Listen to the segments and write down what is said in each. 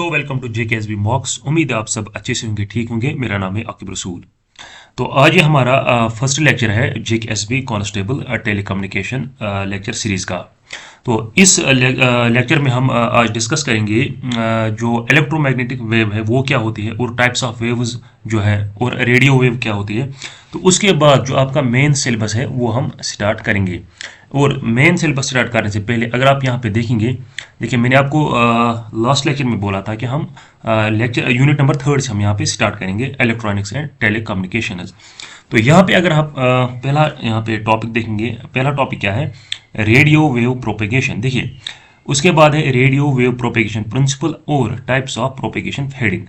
दोस्तों welcome to JKSB मॉक्स। उम्मीद है आप सब अच्छे से होंगे, ठीक होंगे। मेरा नाम है आकिब रसूल। तो आज ये हमारा फर्स्ट लेक्चर है JKSB constable telecommunication lecture series का। तो इस लेक्चर में हम आज डिस्कस करेंगे जो इलेक्ट्रोमैग्नेटिक वेव है वो क्या होती है, और टाइप्स ऑफ वेव्स जो है, और रेडियो वेव क्या होती है। तो उसके बाद जो आपका मेन सिलेबस है वो हम स्टार्ट करेंगे। और मेन सिलेबस स्टार्ट करने से पहले अगर आप यहाँ पे देखेंगे, देखिए मैंने आपको लास्ट लेक्चर में बोला था कि हम लेक्चर यूनिट नंबर 3 से हम यहाँ पे स्टार्ट करेंगे इलेक्ट्रॉनिक्स एंड टेलीकम्युनिकेशंस। तो यहाँ पे अगर आप पहला यहाँ पे टॉपिक देखेंगे, पहला टॉपिक क्या है, रेडियो वेव प्रोपेगेशन। देखिए उसके बाद है रेडियो वेव प्रोपेगेशन प्रिंसिपल और टाइप्स ऑफ प्रोपेगेशन फेडिंग।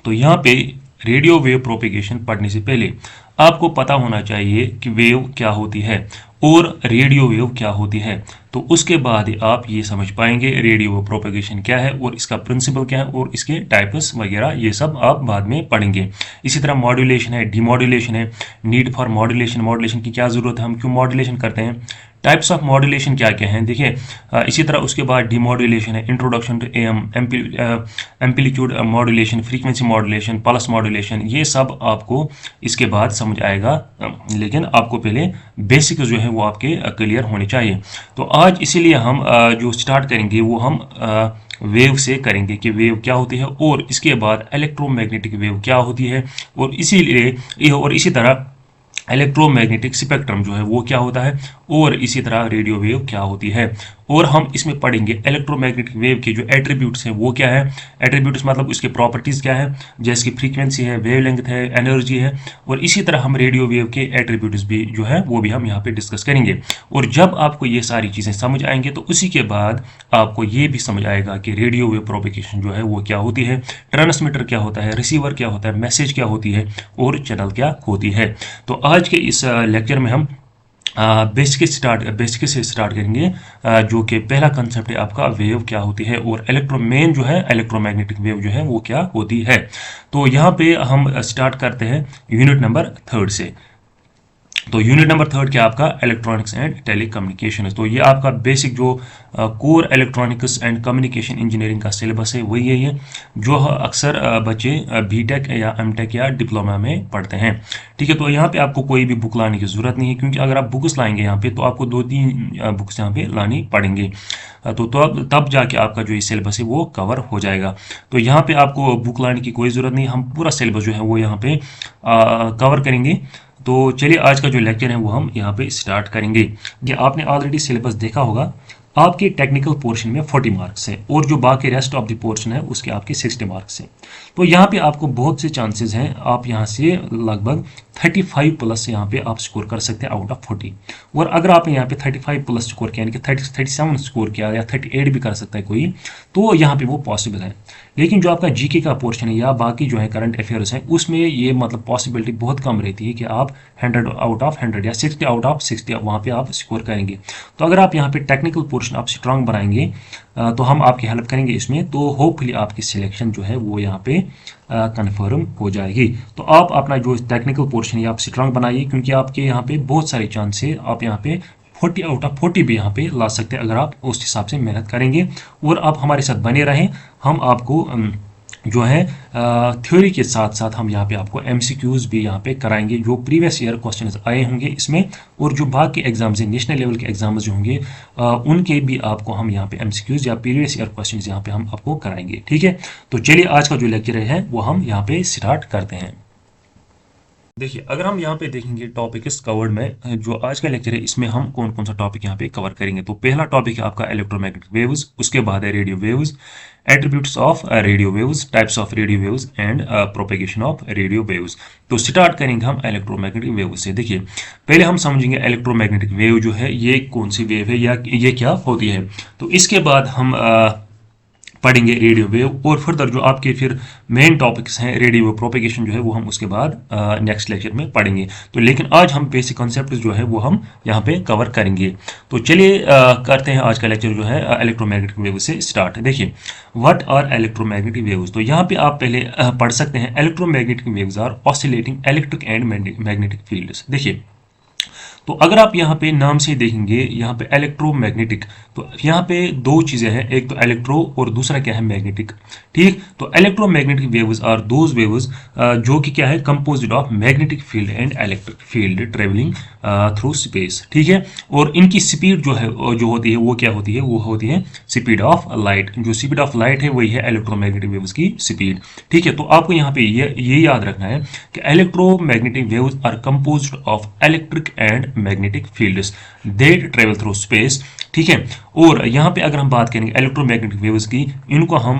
तो यहाँ पे रेडियो वेव प्रोपेगेशन पढ़ने से पहले आपको पता होना चाहिए कि वेव क्या होती है और रेडियो वेव क्या होती है। तो उसके बाद आप ये समझ पाएंगे रेडियो वेव प्रोपेगेशन क्या है और इसका प्रिंसिपल क्या है और इसके टाइप्स वगैरह, ये सब आप बाद में पढ़ेंगे। इसी तरह मॉड्यूलेशन है, डीमॉड्यूलेशन है, नीड फॉर मॉड्यूलेशन, मॉड्यूलेशन की क्या ज़रूरत है, हम क्यों मॉड्यूलेशन करते हैं, टाइप्स ऑफ मॉड्यूलेशन क्या क्या हैं। देखिए इसी तरह उसके बाद डीमॉड्यूलेशन है, introduction to amplitude modulation, frequency modulation, pulse modulation, ये सब आपको इसके बाद समझ आएगा। लेकिन आपको पहले बेसिक जो है वो आपके क्लियर होने चाहिए। तो आज इसीलिए हम जो स्टार्ट करेंगे वो हम वेव से करेंगे कि वेव क्या होती है, और इसके बाद इलेक्ट्रोमैग्नेटिक वेव क्या होती है, और इसीलिए और इसी तरह इलेक्ट्रोमैग्नेटिक स्पेक्ट्रम जो है वो क्या होता है, और इसी तरह रेडियो वेव क्या होती है। और हम इसमें पढ़ेंगे इलेक्ट्रोमैग्नेटिक वेव के जो एट्रीब्यूट्स हैं वो क्या है। एट्रीब्यूट्स मतलब उसके प्रॉपर्टीज़ क्या है, जैसे कि फ्रीक्वेंसी है, वेवलेंथ है, एनर्जी है। और इसी तरह हम रेडियो वेव के एट्रीब्यूट्स भी जो है वो भी हम यहाँ पे डिस्कस करेंगे। और जब आपको ये सारी चीज़ें समझ आएंगे तो उसी के बाद आपको ये भी समझ आएगा कि रेडियो वेव प्रोपेगेशन जो है वो क्या होती है, ट्रांसमीटर क्या होता है, रिसीवर क्या होता है, मैसेज क्या होती है, और चैनल क्या होती है। तो आज के इस लेक्चर में हम बेसिक से स्टार्ट करेंगे, जो कि पहला कंसेप्ट है आपका वेव क्या होती है, और मेन जो है इलेक्ट्रोमैग्नेटिक वेव जो है वो क्या होती है। तो यहाँ पे हम स्टार्ट करते हैं यूनिट नंबर 3 से। तो यूनिट नंबर 3 क्या आपका इलेक्ट्रॉनिक्स एंड टेलीकम्युनिकेशन। तो ये आपका बेसिक जो core electronics and communication engineering का सिलेबस है वही है, जो अक्सर बच्चे बीटेक या एमटेक या डिप्लोमा में पढ़ते हैं। ठीक है, तो यहाँ पे आपको कोई भी बुक लाने की ज़रूरत नहीं है, क्योंकि अगर आप बुक्स लाएंगे यहाँ पे तो आपको 2-3 बुक्स यहाँ पे लानी पड़ेंगे। तो तब जाके आपका जो ये सिलेबस है वो कवर हो जाएगा। तो यहाँ पे आपको बुक लाने की कोई ज़रूरत नहीं, हम पूरा सिलेबस जो है वो यहाँ पे कवर करेंगे। तो चलिए आज का जो लेक्चर है वो हम यहाँ पे स्टार्ट करेंगे। ये आपने ऑलरेडी सिलेबस देखा होगा। आपके टेक्निकल पोर्शन में 40 मार्क्स है, और जो बाकी रेस्ट ऑफ द पोर्शन है उसके आपके 60 मार्क्स हैं। तो यहाँ पे आपको बहुत से चांसेस हैं, आप यहाँ से लगभग 35 प्लस यहाँ पे आप स्कोर कर सकते हैं आउट ऑफ 40। और अगर आपने यहाँ पे 35 प्लस स्कोर किया, यानी कि 37 स्कोर किया, या 38 भी कर सकता है कोई, तो यहाँ पे वो पॉसिबल है। लेकिन जो आपका जीके का पोर्शन है या बाकी जो है करंट अफेयर्स है, उसमें ये मतलब पॉसिबिलिटी बहुत कम रहती है कि आप 100 आउट ऑफ 100 या 60 आउट ऑफ 60 वहाँ पे आप स्कोर करेंगे। तो अगर आप यहाँ पे टेक्निकल पोर्शन आप स्ट्रांग बनाएंगे तो हम आपकी हेल्प करेंगे इसमें, तो होपफुली आपकी सिलेक्शन जो है वो यहाँ पे कंफर्म हो जाएगी। तो आप अपना जो टेक्निकल पोर्शन है आप स्ट्रांग बनाइए, क्योंकि आपके यहाँ पे बहुत सारे चांस है, आप यहाँ पे 40 आउट ऑफ 40 भी यहाँ पे ला सकते हैं अगर आप उस हिसाब से मेहनत करेंगे। और आप हमारे साथ बने रहें, हम आपको जो है थ्योरी के साथ साथ हम यहाँ पे आपको एमसीक्यूज भी यहाँ पे कराएंगे, जो प्रीवियस ईयर क्वेश्चंस आए होंगे इसमें, और जो बाकी एग्जाम्स हैं नेशनल लेवल के एग्जाम्स जो होंगे उनके भी आपको हम यहाँ पे एमसीक्यूज या प्रीवियस ईयर क्वेश्चंस यहाँ पे हम आपको कराएंगे। ठीक है, तो चलिए आज का जो लेक्चर है वो हम यहाँ पे स्टार्ट करते हैं। देखिए अगर हम यहाँ पे देखेंगे टॉपिक्स कवर्ड में, जो आज का लेक्चर है इसमें हम कौन कौन सा टॉपिक यहाँ पे कवर करेंगे। तो पहला टॉपिक है आपका इलेक्ट्रोमैग्नेटिक वेव्स, उसके बाद है radio waves, attributes of radio waves, types of radio waves and propagation of radio waves. तो स्टार्ट करेंगे हम इलेक्ट्रोमैग्नेटिक वेव से। देखिए पहले हम समझेंगे इलेक्ट्रोमैग्नेटिक वेव जो है ये कौन सी वेव है या ये क्या होती है। तो इसके बाद हम पढ़ेंगे रेडियो वेव, और फर्दर जो आपके फिर मेन टॉपिक्स हैं रेडियो वेव प्रोपेगेशन जो है वो हम उसके बाद नेक्स्ट लेक्चर में पढ़ेंगे। तो लेकिन आज हम बेसिक कॉन्सेप्ट जो है वो हम यहाँ पे कवर करेंगे। तो चलिए करते हैं आज का लेक्चर जो है इलेक्ट्रोमैग्नेटिक वेव से स्टार्ट। देखिए व्हाट आर इलेक्ट्रोमैग्नेटिक वेव्स। तो यहाँ पे आप पहले पढ़ सकते हैं electromagnetic waves are oscillating electric and magnetic fields. देखिए तो अगर आप यहाँ पे नाम से देखेंगे, यहाँ पे इलेक्ट्रोमैग्नेटिक, तो यहाँ पे दो चीजें हैं, एक तो इलेक्ट्रो और दूसरा क्या है मैग्नेटिक। ठीक, तो electromagnetic waves are those waves जो कि क्या है composed of magnetic field and electric field travelling through space. ठीक है, और इनकी स्पीड जो है जो होती है वो क्या होती है, वो होती है स्पीड ऑफ लाइट। जो स्पीड ऑफ लाइट है वही है इलेक्ट्रोमैग्नेटिक वेव्स की स्पीड। ठीक है, तो आपको यहाँ पे ये याद रखना है कि electromagnetic waves are composed of electric and magnetic fields that travel through space. ठीक है, और यहाँ पे अगर हम बात करेंगे इलेक्ट्रोमैग्नेटिक वेव्स की, इनको हम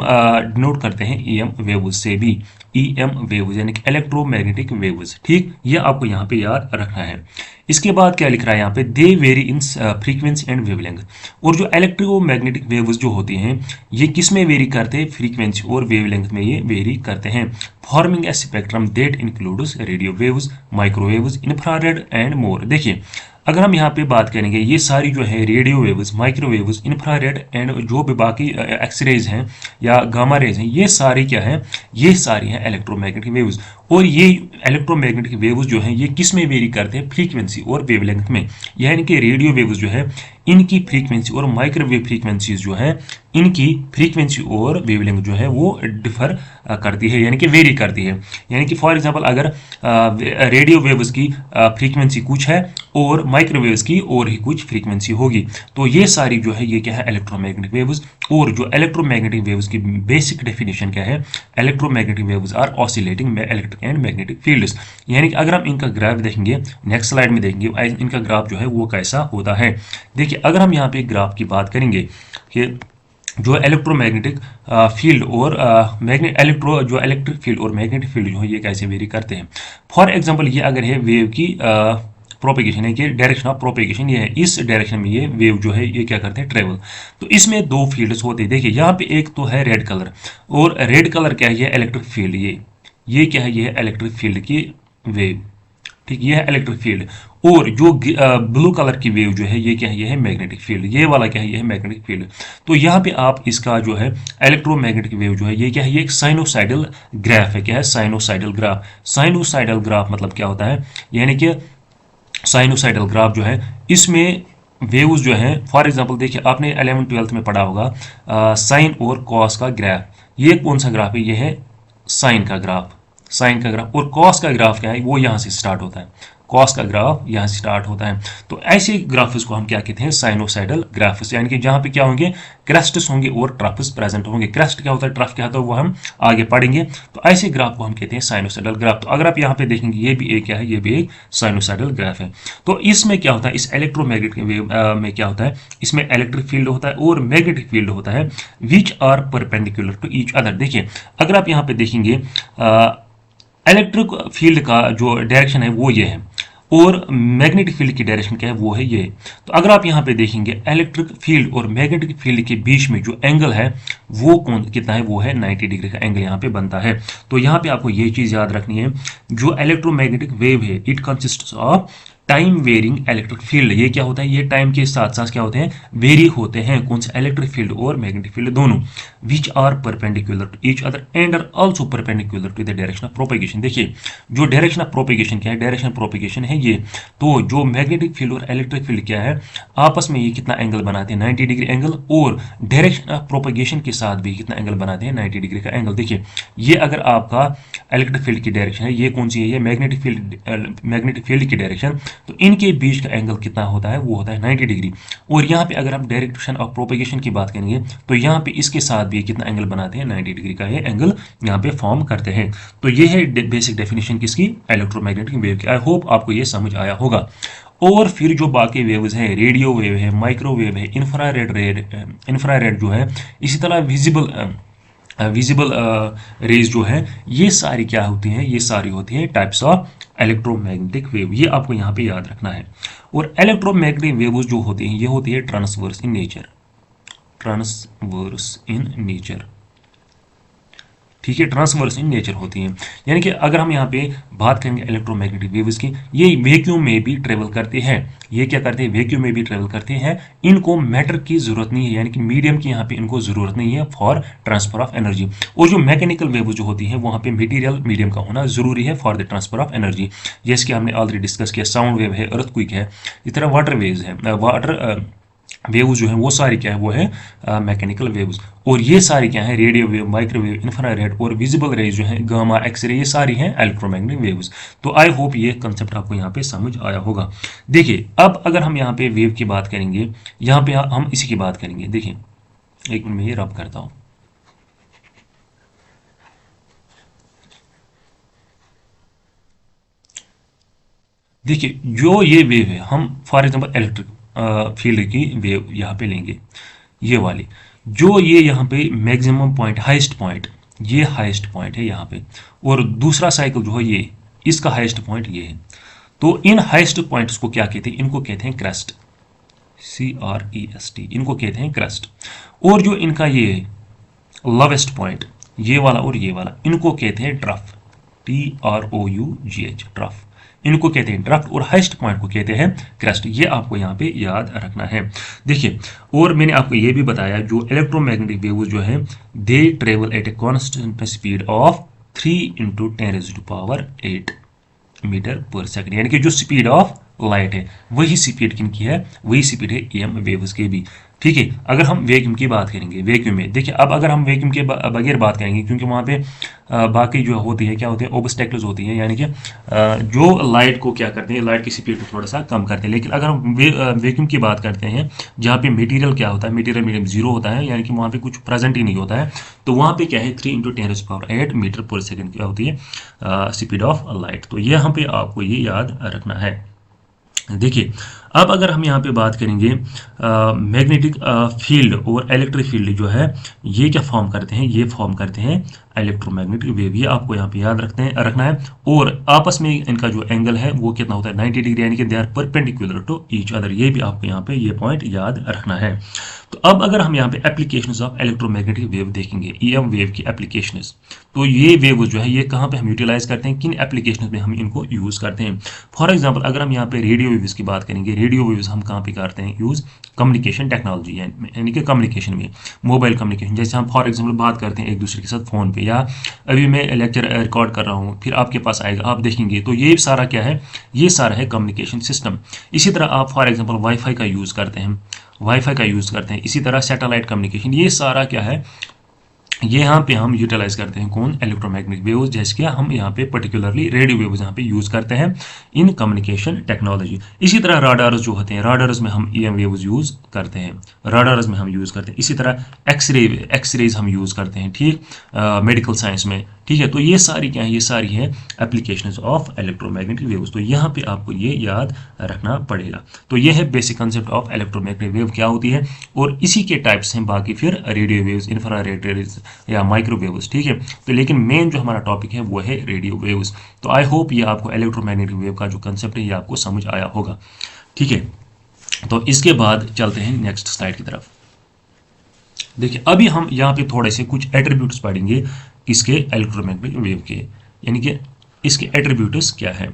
डिनोट करते हैं ईएम वेव्स से भी, ईएम वेव्स यानी कि इलेक्ट्रोमैग्नेटिक वेव्स। ठीक, ये आपको यहाँ पे याद रखना है। इसके बाद क्या लिख रहा है यहाँ पे, they vary in frequency and wavelength. और जो इलेक्ट्रोमैग्नेटिक वेव्स जो होती हैं ये किस में वेरी करते हैं, फ्रीक्वेंसी और वेवलेंथ में ये वेरी करते हैं, forming a spectrum that includes radio waves, microwaves, infrared and more. देखिए, अगर हम यहाँ पे बात करेंगे, ये सारी जो है radio waves, microwaves, infrared and जो भी बाकी एक्सरेज हैं या गामा रेज हैं, ये सारी क्या है, ये सारी हैं इलेक्ट्रोमैग्नेटिक वेव्स। और ये इलेक्ट्रोमैग्नेटिक वेव्स जो हैं ये किस में वेरी करते हैं, फ्रीक्वेंसी और वेवलेंथ में। यानी कि रेडियो वेव्स जो है इनकी फ्रीक्वेंसी और माइक्रोवेव फ्रीक्वेंसीज जो है इनकी फ्रीक्वेंसी और वेवलेंथ जो है वो डिफर करती है, यानी कि वेरी करती है। यानी कि फॉर एग्जांपल अगर रेडियो वेव्स की फ्रीक्वेंसी कुछ है और माइक्रोवेव्स की और ही कुछ फ्रीक्वेंसी होगी, तो ये सारी जो है ये क्या है, इलेक्ट्रोमैग्नेटिक वेव्स। और जो इलेक्ट्रोमैग्नेटिक वेव्स की बेसिक डेफिनेशन क्या है, electromagnetic waves are oscillating electric and magnetic fields. यानी कि अगर हम इनका ग्राफ देखेंगे, नेक्स्ट स्लाइड में देखेंगे इनका ग्राफ जो है वो कैसा होता है। देखिए, अगर हम यहाँ पे ग्राफ की बात करेंगे कि जो इलेक्ट्रोमैग्नेटिक फील्ड और जो इलेक्ट्रिक फील्ड और मैग्नेटिक फील्ड जो है ये कैसे वेरी करते हैं। फॉर एग्जांपल ये अगर है वेव की प्रोपेगेशन है कि डायरेक्शन ऑफ प्रोपेगेशन ये है, इस डायरेक्शन में ये वेव जो है ये क्या करते हैं, ट्रेवल। तो इसमें दो फील्ड्स होते हैं। देखिए यहाँ पे एक तो है रेड कलर, और रेड कलर क्या है, ये इलेक्ट्रिक फील्ड, ये क्या है, ये है इलेक्ट्रिक फील्ड की वेव। ठीक, ये है इलेक्ट्रिक फील्ड। और जो ब्लू कलर की वेव जो है ये क्या है, ये है मैग्नेटिक फील्ड। ये वाला क्या है, ये है मैग्नेटिक फील्ड। तो यहाँ पे आप इसका जो है इलेक्ट्रोमैग्नेटिक वेव जो है ये क्या है, ये एक साइनोसाइडल ग्राफ है। क्या है, साइनोसाइडल ग्राफ। साइनोसाइडल ग्राफ मतलब क्या होता है, यानी कि साइनोसाइडल ग्राफ जो है इसमें वेव्स जो है, फॉर एग्जांपल देखिए आपने 11th-12th में पढ़ा होगा साइन और कॉस का ग्राफ। ये कौन सा ग्राफ है, ये है साइन का ग्राफ, साइन का ग्राफ। और कॉस का ग्राफ क्या है, वो यहाँ से स्टार्ट होता है, कॉस का ग्राफ यहाँ से स्टार्ट होता है। तो ऐसे ग्राफ्स को हम क्या कहते हैं, साइनोसाइडल ग्राफ्स, यानी कि जहाँ पे क्या होंगे, क्रेस्ट्स होंगे और ट्रफ्स प्रेजेंट होंगे। क्रेस्ट क्या होता है, ट्रफ क्या होता है, वो हम आगे पढ़ेंगे। तो ऐसे ग्राफ को हम कहते हैं साइनोसाइडल ग्राफ। तो अगर आप यहाँ पे देखेंगे ये भी एक क्या है, ये भी एक साइनोसाइडल ग्राफ है। तो इसमें क्या होता है, इस इलेक्ट्रोमैग्नेटिक वेव में क्या होता है, इसमें इलेक्ट्रिक फील्ड होता है और मैग्नेटिक फील्ड होता है, which are perpendicular to each other. देखिए, अगर आप यहाँ पे देखेंगे इलेक्ट्रिक फील्ड का जो डायरेक्शन है वो ये है, और मैग्नेटिक फील्ड की डायरेक्शन क्या है, वो है ये। तो अगर आप यहाँ पे देखेंगे इलेक्ट्रिक फील्ड और मैग्नेटिक फील्ड के बीच में जो एंगल है वो कौन कितना है, वो है 90 डिग्री का एंगल यहाँ पे बनता है। तो यहाँ पे आपको ये चीज़ याद रखनी है, जो इलेक्ट्रोमैग्नेटिक वेव है it consist of time varying electric field. ये क्या होता है, ये टाइम के साथ साथ क्या होते हैं, वेरी होते हैं। कौन से, इलेक्ट्रिक फील्ड और मैग्नेटिक फील्ड दोनों, which are perpendicular to each other and are also perpendicular to the direction of propagation. देखिए, जो डायरेक्शन ऑफ प्रोपेगेशन क्या है, डायरेक्शन प्रोपेगेशन है ये। तो जो मैग्नेटिक फील्ड और इलेक्ट्रिक फील्ड क्या है, आपस में ये कितना एंगल बनाते हैं, 90 डिग्री एंगल, और डायरेक्शन ऑफ प्रोपेगेशन के साथ भी कितना एंगल बनाते हैं, 90 डिग्री का एंगल। देखिए, ये अगर आपका इलेक्ट्रिक फील्ड की डायरेक्शन है, ये कौन सी है, ये मैग्नेटिक फील्ड की डायरेक्शन। तो इनके बीच का एंगल कितना होता है, वो होता है 90 डिग्री। और यहाँ पे अगर आप डायरेक्शन ऑफ प्रोपेगेशन की बात करेंगे तो यहाँ पे इसके साथ भी कितना एंगल बनाते हैं, 90 डिग्री का ये एंगल यहाँ पे फॉर्म करते हैं। तो ये है बेसिक डेफिनेशन किसकी, इलेक्ट्रोमैग्नेटिक वेव की। आई होप आपको ये समझ आया होगा। और फिर जो बाकी वेव्स हैं, रेडियो वेव है, माइक्रोवेव है, इंफ्रारेड जो है, इसी तरह विजिबल रेज जो है, ये सारी क्या होती हैं, ये सारी होती हैं टाइप्स ऑफ इलेक्ट्रोमैग्नेटिक वेव। ये आपको यहाँ पे याद रखना है। और इलेक्ट्रोमैग्नेटिक वेव्स जो होती हैं ये होती है transverse in nature, transverse in nature. ठीक है, ट्रांसवर्स इन नेचर होती हैं। यानी कि अगर हम यहाँ पे बात करेंगे इलेक्ट्रोमैग्नेटिक वेव्स की, ये वैक्यूम में भी ट्रेवल करते हैं। ये क्या करते हैं, वैक्यूम में भी ट्रेवल करते हैं। इनको मैटर की जरूरत नहीं है, यानी कि मीडियम की यहाँ पे इनको जरूरत नहीं है फॉर ट्रांसफर ऑफ एनर्जी। और जो मैकेनिकल वेव जो होती है वहाँ पे मटेरियल मीडियम का होना जरूरी है for the transfer of energy. जैसे कि हमने ऑलरेडी डिस्कस किया, साउंड वेव है, अर्थक्वेक है, इस तरह वाटर वेव्स है, वाटर वेव्स जो है वो सारी क्या है, वो है मैकेनिकल वेव्स। और ये सारी क्या है, रेडियो वेव, माइक्रोवेव, इंफ्रारेड और विजिबल रेज जो है, गामा, एक्सरे, ये सारी हैं इलेक्ट्रोमैग्नेटिक वेव्स। तो आई होप ये कंसेप्ट आपको यहाँ पे समझ आया होगा। देखिए अब अगर हम यहाँ पे वेव की बात करेंगे, यहाँ पे हम इसी की बात करेंगे। देखिए एक मिनट में ये रब करता हूँ। देखिए जो ये वेव है, हम फॉर एग्जांपल इलेक्ट्रिक फील्ड की वेव यहाँ पे लेंगे, ये वाली, जो ये यहाँ पे मैक्सिमम पॉइंट, हाईएस्ट पॉइंट, ये हाईएस्ट पॉइंट है यहाँ पे, और दूसरा साइकिल जो है ये, इसका हाईएस्ट पॉइंट ये है। तो इन हाईएस्ट पॉइंट्स को क्या कहते हैं, इनको कहते हैं क्रेस्ट, CREST, इनको कहते हैं क्रेस्ट। और जो इनका ये लवेस्ट पॉइंट, ये वाला और ये वाला, इनको कहते हैं ट्रफ, TROUGH, ट्रफ, इनको कहते हैं ड्रफ्ट। और हाइस्ट पॉइंट को कहते हैं क्रेस्ट। ये आपको यहाँ पे याद रखना है। देखिए और मैंने आपको ये भी बताया, जो इलेक्ट्रोमैग्नेटिक वेव्स जो है, they travel at a constant speed of 3 × 10⁸ metre per second, यानी कि जो स्पीड ऑफ लाइट है वही स्पीड किनकी है, वही स्पीड है EM वेव्स के भी। ठीक है, अगर हम वैक्यूम की बात करेंगे, वैक्यूम में देखिए, अब अगर हम वैक्यूम के बगैर बात करेंगे, क्योंकि वहाँ पे बाकी जो होती है, क्या होती है, ऑब्स्टेकल्स होती हैं, यानी कि जो लाइट को क्या करते हैं, लाइट की स्पीड को थोड़ा सा कम करते हैं। लेकिन अगर हम वैक्यूम की बात करते हैं, जहाँ पे मटेरियल क्या होता है, मटेरियल मीडियम जीरो होता है, यानी कि वहाँ पे कुछ प्रेजेंट ही नहीं होता है, तो वहाँ पे क्या है, 3 × 10⁸ मीटर पर सेकंड क्या होती है स्पीड ऑफ लाइट। तो यहाँ पे आपको ये याद रखना है। देखिए अब अगर हम यहाँ पे बात करेंगे, मैग्नेटिक फील्ड और इलेक्ट्रिक फील्ड जो है, ये क्या फॉर्म करते हैं, ये फॉर्म करते हैं इलेक्ट्रोमैग्नेटिक वेव। ये आपको यहाँ पे याद रखना है। और आपस में इनका जो एंगल है वो कितना होता है, 90 डिग्री, यानी कि they are perpendicular to each other. ये भी आपको यहाँ पे ये पॉइंट याद रखना है। तो अब अगर हम यहाँ पे एप्लीकेशंस ऑफ इलेक्ट्रोमैग्नेटिक वेव देखेंगे, EM वेव की एप्लीकेशंस, तो ये वेव जो है ये कहाँ पे हम यूटिलाइज करते हैं, किन एप्लीकेशंस में हम इनको यूज करते हैं। फॉर एग्जांपल अगर हम यहाँ पे रेडियो वेव्स की बात करेंगे, रेडियो वेव्स हम कहाँ पे करते हैं यूज, कम्युनिकेशन टेक्नोलॉजी, यानी कि कम्युनिकेशन में, मोबाइल कम्युनिकेशन। जैसे हम फॉर एग्जांपल बात करते हैं एक दूसरे के साथ फोन पे, या अभी मैं लेक्चर रिकॉर्ड कर रहा हूँ, फिर आपके पास आएगा, आप देखेंगे, तो ये सारा क्या है, ये सारा है कम्युनिकेशन सिस्टम। इसी तरह आप फॉर एग्जांपल वाईफाई का यूज़ करते हैं, इसी तरह सैटेलाइट कम्युनिकेशन, ये सारा क्या है, ये यहाँ पे हम यूटिलाइज करते हैं कौन, इलेक्ट्रोमैग्नेटिक वेव्स। जैसे कि हम यहाँ पे पर्टिकुलरली रेडियो वेव्स यहाँ पे यूज करते हैं इन कम्युनिकेशन टेक्नोलॉजी। इसी तरह राडार्स जो होते हैं, राडार्स में हम EM वेव्स यूज करते हैं, इसी तरह एक्सरेज हम यूज करते हैं, ठीक, मेडिकल साइंस में। ठीक है, तो ये सारी क्या है, ये सारी है एप्लीकेशंस ऑफ इलेक्ट्रोमैग्नेटिक वेव्स। तो यहाँ पे आपको ये याद रखना पड़ेगा। तो ये है basic concept of electromagnetic wave क्या होती है, और इसी के टाइप्स हैं बाकी फिर रेडियो वेव्स, इंफ्रारेड रेज या माइक्रोवेव्स। ठीक है, तो लेकिन मेन जो हमारा टॉपिक है वो है रेडियो वेव्स। तो आई होप ये आपको इलेक्ट्रोमैग्नेटिक वेव का जो कंसेप्ट है ये आपको समझ आया होगा। ठीक है, तो इसके बाद चलते हैं नेक्स्ट स्लाइड की तरफ। देखिए अभी हम यहाँ पे थोड़े से कुछ एट्रीब्यूट्स पढ़ेंगे किसके, इलेक्ट्रोमैग्नेटिक वेव के, यानी कि इसके एट्रीब्यूट्स क्या है।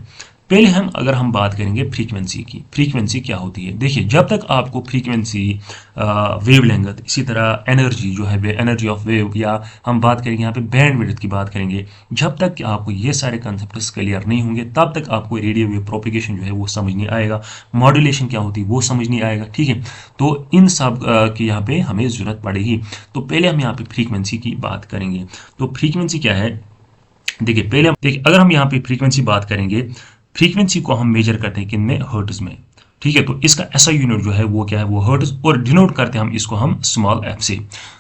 पहले अगर हम बात करेंगे फ्रीक्वेंसी की, फ्रीक्वेंसी क्या होती है। देखिए जब तक आपको फ्रीक्वेंसी, वेवलेंथ, इसी तरह एनर्जी जो है, एनर्जी ऑफ वेव, या हम बात करेंगे यहाँ पे बैंड विड्थ की बात करेंगे, जब तक कि आपको ये सारे कंसेप्ट क्लियर नहीं होंगे तब तक आपको रेडियो वेव प्रोपिगेशन जो है वो समझ नहीं आएगा, मॉड्यूलेशन क्या होती है वो समझ नहीं आएगा। ठीक है, तो इन सब की यहाँ पे हमें ज़रूरत पड़ेगी। तो पहले हम यहाँ पे फ्रीक्वेंसी की बात करेंगे। तो फ्रीक्वेंसी क्या है, देखिए पहले देखिए अगर हम यहाँ पे फ्रीक्वेंसी बात करेंगे, फ्रीक्वेंसी को हम मेजर करते हैं किन में, हर्ट्ज में। ठीक है, तो इसका ऐसा यूनिट जो है वो क्या है, वो हर्ट्ज, और डिनोट करते हैं हम इसको हम स्मॉल f से।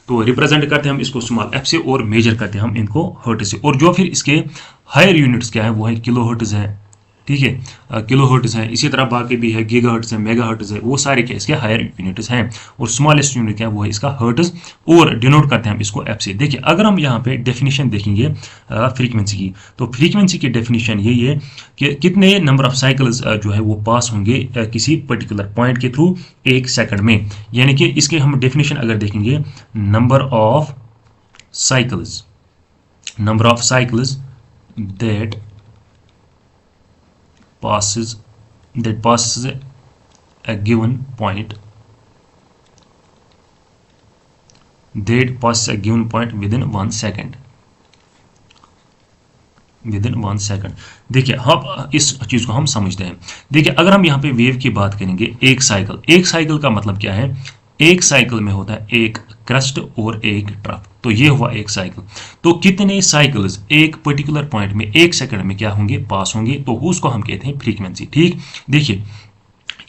तो रिप्रेजेंट करते हैं हम इसको स्मॉल f से, और मेजर करते हैं हम इनको हर्ट्ज से। और जो फिर इसके हायर यूनिट्स क्या है, वो है किलो हर्ट्ज है। ठीक है, किलो हर्ट्ज है, इसी तरह बाकी भी है, गीगा हर्ट्ज है, मेगा हर्ट्ज है, वो सारे क्या इसके हायर यूनिट्स हैं। और स्मॉलेस्ट यूनिट क्या है, वो है इसका हर्ट्ज, और डिनोट करते हैं हम इसको f से। देखिए अगर हम यहाँ पे डेफिनेशन देखेंगे फ्रीक्वेंसी की, तो फ्रीक्वेंसी की डेफिनेशन यही है कि कितने नंबर ऑफ साइकिल्स जो है वो पास होंगे किसी पर्टिकुलर पॉइंट के थ्रू एक सेकंड में। यानी कि इसके हम डेफिनेशन अगर देखेंगे, number of cycles number of cycles that passes a given point within 1 second। देखिए हम इस चीज को हम समझते हैं। देखिए अगर हम यहाँ पे वेव की बात करेंगे, एक साइकिल का मतलब क्या है, एक साइकिल में होता है एक क्रस्ट और एक ट्रफ। तो ये हुआ एक साइकिल। तो कितने साइकिल्स एक पर्टिकुलर पॉइंट में 1 सेकंड में क्या होंगे, पास होंगे, तो उसको हम कहते हैं फ्रीक्वेंसी। ठीक, देखिए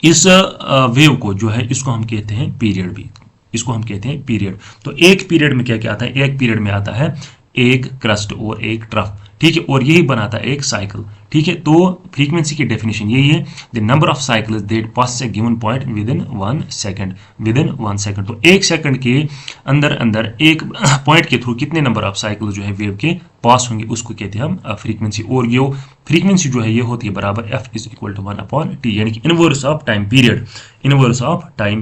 इस वेव को जो है इसको हम कहते हैं पीरियड भी, इसको हम कहते हैं पीरियड। तो एक पीरियड में क्या क्या आता है, एक पीरियड में आता है एक क्रस्ट और एक ट्रफ। ठीक है, और यही बनाता है एक साइकिल। ठीक है, तो फ्रीक्वेंसी की डेफिनेशन यही है, the number of cycles that pass A given point within 1 second. तो 1 सेकंड के अंदर अंदर एक पॉइंट के थ्रू कितने नंबर ऑफ साइकिल जो है वेव के पास होंगे, उसको कहते हैं हम फ्रीक्वेंसी। और ये फ्रीक्वेंसी जो है ये होती है बराबर F is equal to 1/T, यानी कि इनवर्स ऑफ टाइम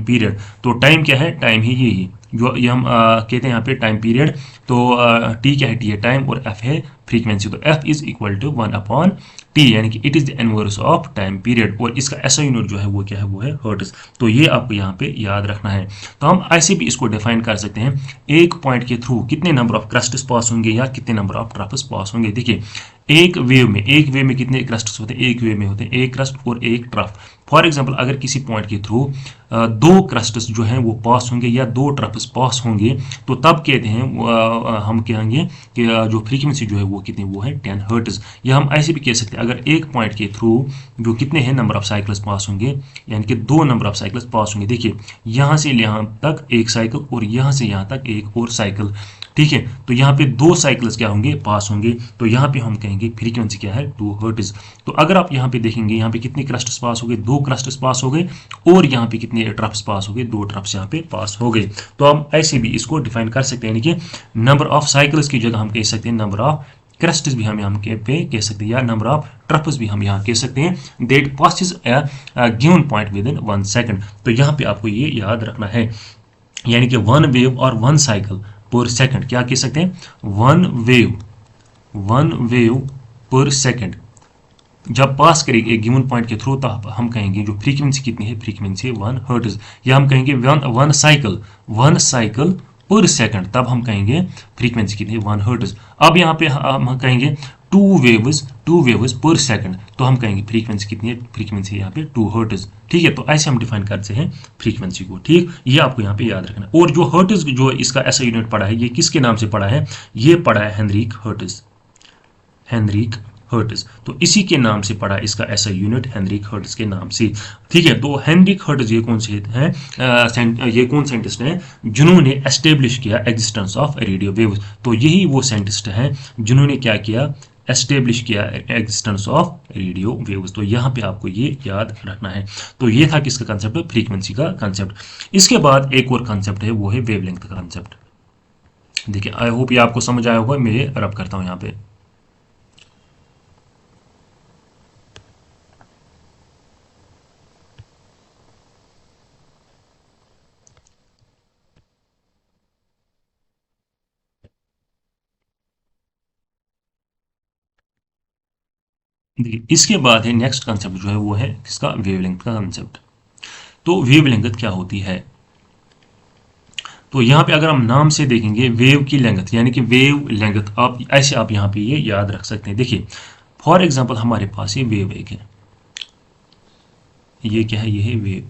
पीरियड। तो टाइम क्या है, टाइम ही यही जो ये हम कहते हैं यहाँ पे टाइम पीरियड। तो टी क्या है, टी है टाइम और एफ है फ्रीक्वेंसी। तो F is equal to 1/T, यानी कि it is the inverse of time period. और इसका ऐसा यूनिट जो है वो क्या है, वो है हर्ट्ज। तो ये आपको यहाँ पे याद रखना है। तो हम ऐसे भी इसको डिफाइन कर सकते हैं, एक पॉइंट के थ्रू कितने नंबर ऑफ क्रस्ट्स पास होंगे या कितने नंबर ऑफ ट्रफ्स पास होंगे। देखिए एक वेव में कितने क्रस्ट्स होते हैं, एक वेव में होते हैं एक क्रस्ट और एक ट्रफ। फॉर एग्जाम्पल अगर किसी पॉइंट के थ्रू 2 क्रस्ट्स जो हैं वो पास होंगे या 2 ट्रफ्स पास होंगे, तो तब कहते हैं हम कहेंगे कि जो फ्रीक्वेंसी जो है वो कितनी, वो है 10 हर्ट्ज। या हम ऐसे भी कह सकते हैं, अगर एक पॉइंट के थ्रू जो कितने हैं नंबर ऑफ साइकिल्स पास होंगे, यानी कि 2 नंबर ऑफ साइकिल्स पास होंगे। देखिए यहाँ से यहाँ तक एक साइकिल और यहाँ से यहाँ तक एक और साइकिल। ठीक है, तो यहाँ पे 2 साइकिल्स क्या होंगे, पास होंगे। तो यहाँ पे हम कहेंगे फ्रीक्वेंसी क्या है, 2 हर्ट्ज। तो अगर आप यहाँ पे देखेंगे, यहाँ पे कितने क्रस्ट्स पास हो गए, 2 क्रस्ट्स पास हो गए, और यहाँ पे कितने ट्रफ्स पास हो गए, 2 ट्रफ्स यहाँ पे पास हो गए। तो हम ऐसे भी इसको डिफाइन कर सकते हैं, यानी कि नंबर ऑफ साइकिल्स की जगह हम कह सकते हैं नंबर ऑफ क्रस्ट्स भी हम यहाँ पे कह सकते हैं, या नंबर ऑफ ट्रफ्स भी हम यहाँ कह सकते हैं, that passes a given point within 1 second. तो यहाँ पे आपको ये याद रखना है, यानी कि 1 वेव और 1 साइकिल पर सेकंड क्या कह सकते हैं, 1 वेव पर सेकंड जब पास करेगी एक गिवन पॉइंट के थ्रू, तो हम कहेंगे जो फ्रीक्वेंसी कितनी है, फ्रीक्वेंसी 1 हर्ट्ज। या हम कहेंगे वन साइकिल पर सेकंड, तब हम कहेंगे फ्रीक्वेंसी कितनी है, 1 हर्ट्ज। अब यहाँ पे हम कहेंगे 2 वेव्स पर सेकंड, तो हम कहेंगे फ्रीक्वेंसी कितनी है, फ्रीक्वेंसी यहाँ पे 2 हर्ट्ज। ठीक है, तो ऐसे हम डिफाइन करते हैं फ्रीक्वेंसी को। ठीक, ये आपको यहाँ पे याद रखना। और जो हर्ट्ज जो इसका ऐसा यूनिट पड़ा है, ये किसके नाम से पड़ा है, ये पड़ा है हेनरिक हर्ट्ज। तो इसी के नाम से पड़ा इसका ऐसा यूनिट, हेनरिक हर्ट्ज के नाम से। ठीक है, तो हेनरिक हर्ट्ज ये कौन से हैं, ये कौन साइंटिस्ट हैं जिन्होंने एस्टेब्लिश किया एग्जिस्टेंस ऑफ रेडियो वेव्स। तो यही वो साइंटिस्ट हैं जिन्होंने क्या किया, एस्टेब्लिश किया एग्जिस्टेंस ऑफ रेडियो वेव्स। तो यहाँ पे आपको ये याद रखना है। तो ये था किसका कंसेप्ट, फ्रीक्वेंसी का कंसेप्ट। इसके बाद एक और कंसेप्ट है, वो है वेवलेंथ का कंसेप्ट। देखिए आई होप ये आपको समझ आया होगा, मैं रब करता हूँ यहाँ पे। देखिए इसके बाद है नेक्स्ट कंसेप्ट जो है वो है किसका, वेवलेंथ का कंसेप्ट। तो वेवलेंथ क्या होती है, तो यहाँ पे अगर हम नाम से देखेंगे वेव की लेंथ, यानी कि वेव लेंथ, आप ऐसे आप यहाँ पे ये याद रख सकते हैं। देखिए फॉर एग्जांपल हमारे पास ये वेव एक है, ये क्या है, ये है वेव।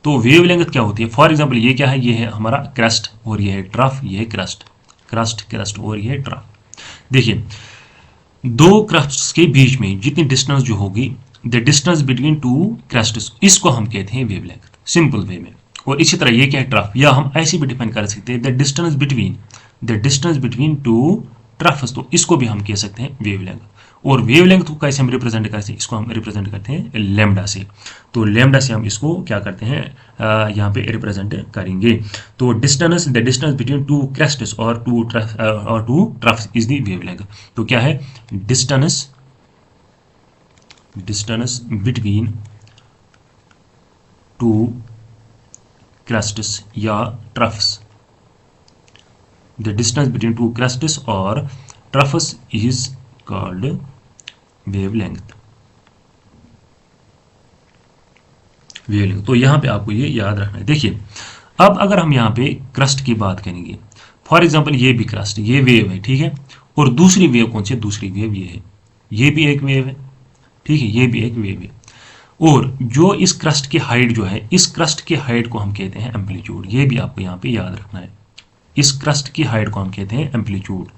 तो वेव लेंथ क्या होती है, फॉर एग्जांपल ये क्या है, ये है हमारा क्रस्ट और ये है ट्रफ, ये है क्रस्ट और ये है ट्रफ। देखिए 2 क्रस्ट्स के बीच में जितनी डिस्टेंस जो होगी, द डिस्टेंस बिटवीन 2 क्रस्ट्स, इसको हम कहते हैं वेवलेंथ, सिंपल वे में। और इसी तरह ये क्या है, ट्रफ, या हम ऐसे भी डिफाइन कर सकते हैं द डिस्टेंस बिटवीन 2 ट्रफ्स, तो इसको भी हम कह सकते हैं वेवलेंथ। और वेवलेंथ को कैसे हम रिप्रेजेंट करते हैं, इसको हम रिप्रेजेंट करते हैं लैम्डा से। तो लैम्डा से हम इसको क्या करते हैं, यहाँ पे रिप्रेजेंट करेंगे। तो द डिस्टेंस बिटवीन 2 क्रेस्ट्स और 2 ट्रफ्स इज द वेवलेंथ। तो क्या है, डिस्टेंस बिटवीन 2 क्रेस्ट्स या troughs the distance between two crests और troughs is called wavelength. Wavelength, तो यहाँ पे आपको ये याद रखना है। देखिए अब अगर हम यहाँ पे क्रस्ट की बात करेंगे, फॉर एग्जांपल ये भी क्रस्ट, ये वेव है, ठीक है, और दूसरी वेव कौन सी है, दूसरी वेव ये है, ये भी एक वेव है, ठीक है, ये भी एक वेव है। और जो इस क्रस्ट की हाइट जो है, इस क्रस्ट की हाइट को हम कहते हैं एम्पलीट्यूड, ये भी आपको यहाँ पे याद रखना है। इस क्रस्ट की हाइट को हम कहते हैं एम्पलीट्यूड,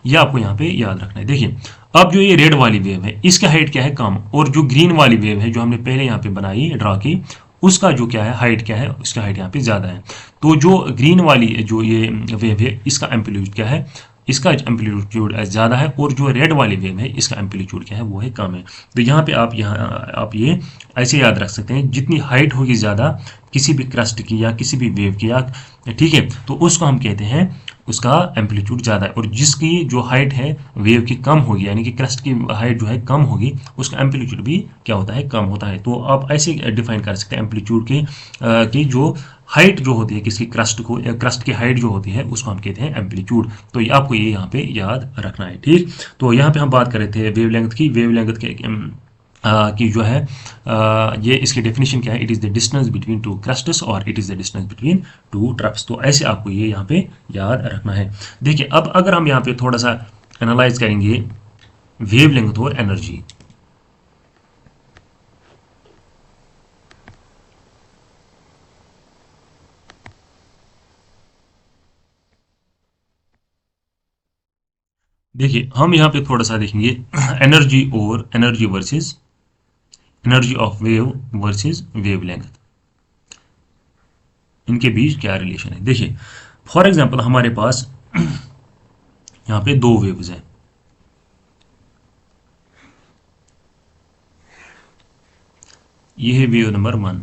ये आपको यहाँ पे याद रखना है। देखिए अब जो ये रेड वाली वेव है इसका हाइट क्या है, कम, और जो ग्रीन वाली वेव है जो हमने पहले यहाँ पे बनाई ड्रा की, उसका जो क्या है हाइट क्या है, उसका हाइट यहाँ पे ज़्यादा है। तो जो ग्रीन वाली जो ये वेव है इसका एम्पलीट्यूड क्या है, इसका एम्पलीट्यूड ज़्यादा है, और जो रेड वाली वेव है इसका एम्पलीट्यूड क्या है, वो है कम है। तो यहाँ पे आप ये ऐसे याद रख सकते हैं, जितनी हाइट होगी ज़्यादा किसी भी क्रस्ट की या किसी भी वेव की, या ठीक है, तो उसको हम कहते हैं उसका एम्पलीट्यूड ज़्यादा है। और जिसकी जो हाइट है वेव की कम होगी, यानी कि क्रस्ट की हाइट जो है कम होगी, उसका एम्पलीट्यूड भी क्या होता है, कम होता है। तो आप ऐसे डिफाइन कर सकते हैं एम्पलीट्यूड की जो हाइट जो होती है किसी क्रस्ट को, या क्रस्ट की हाइट जो होती है उसको हम कहते हैं एम्पलीट्यूड। तो ये आपको ये यहाँ पे याद रखना है, ठीक। तो यहाँ पे हम बात कर रहे थे वेवलेंथ की। वेवलेंथ के की जो है ये इसकी डेफिनेशन क्या है, it is the distance between two crests और it is the distance between two troughs. तो ऐसे आपको ये यहाँ पे याद रखना है। देखिए अब अगर हम यहाँ पे थोड़ा सा एनालाइज करेंगे वेवलेंथ और एनर्जी। देखिए हम यहाँ पे थोड़ा सा देखेंगे एनर्जी और energy versus energy of wave versus wavelength, इनके बीच क्या रिलेशन है। देखिए फॉर एग्जांपल हमारे पास यहाँ पे दो वेव्स हैं, ये है वेव नंबर 1,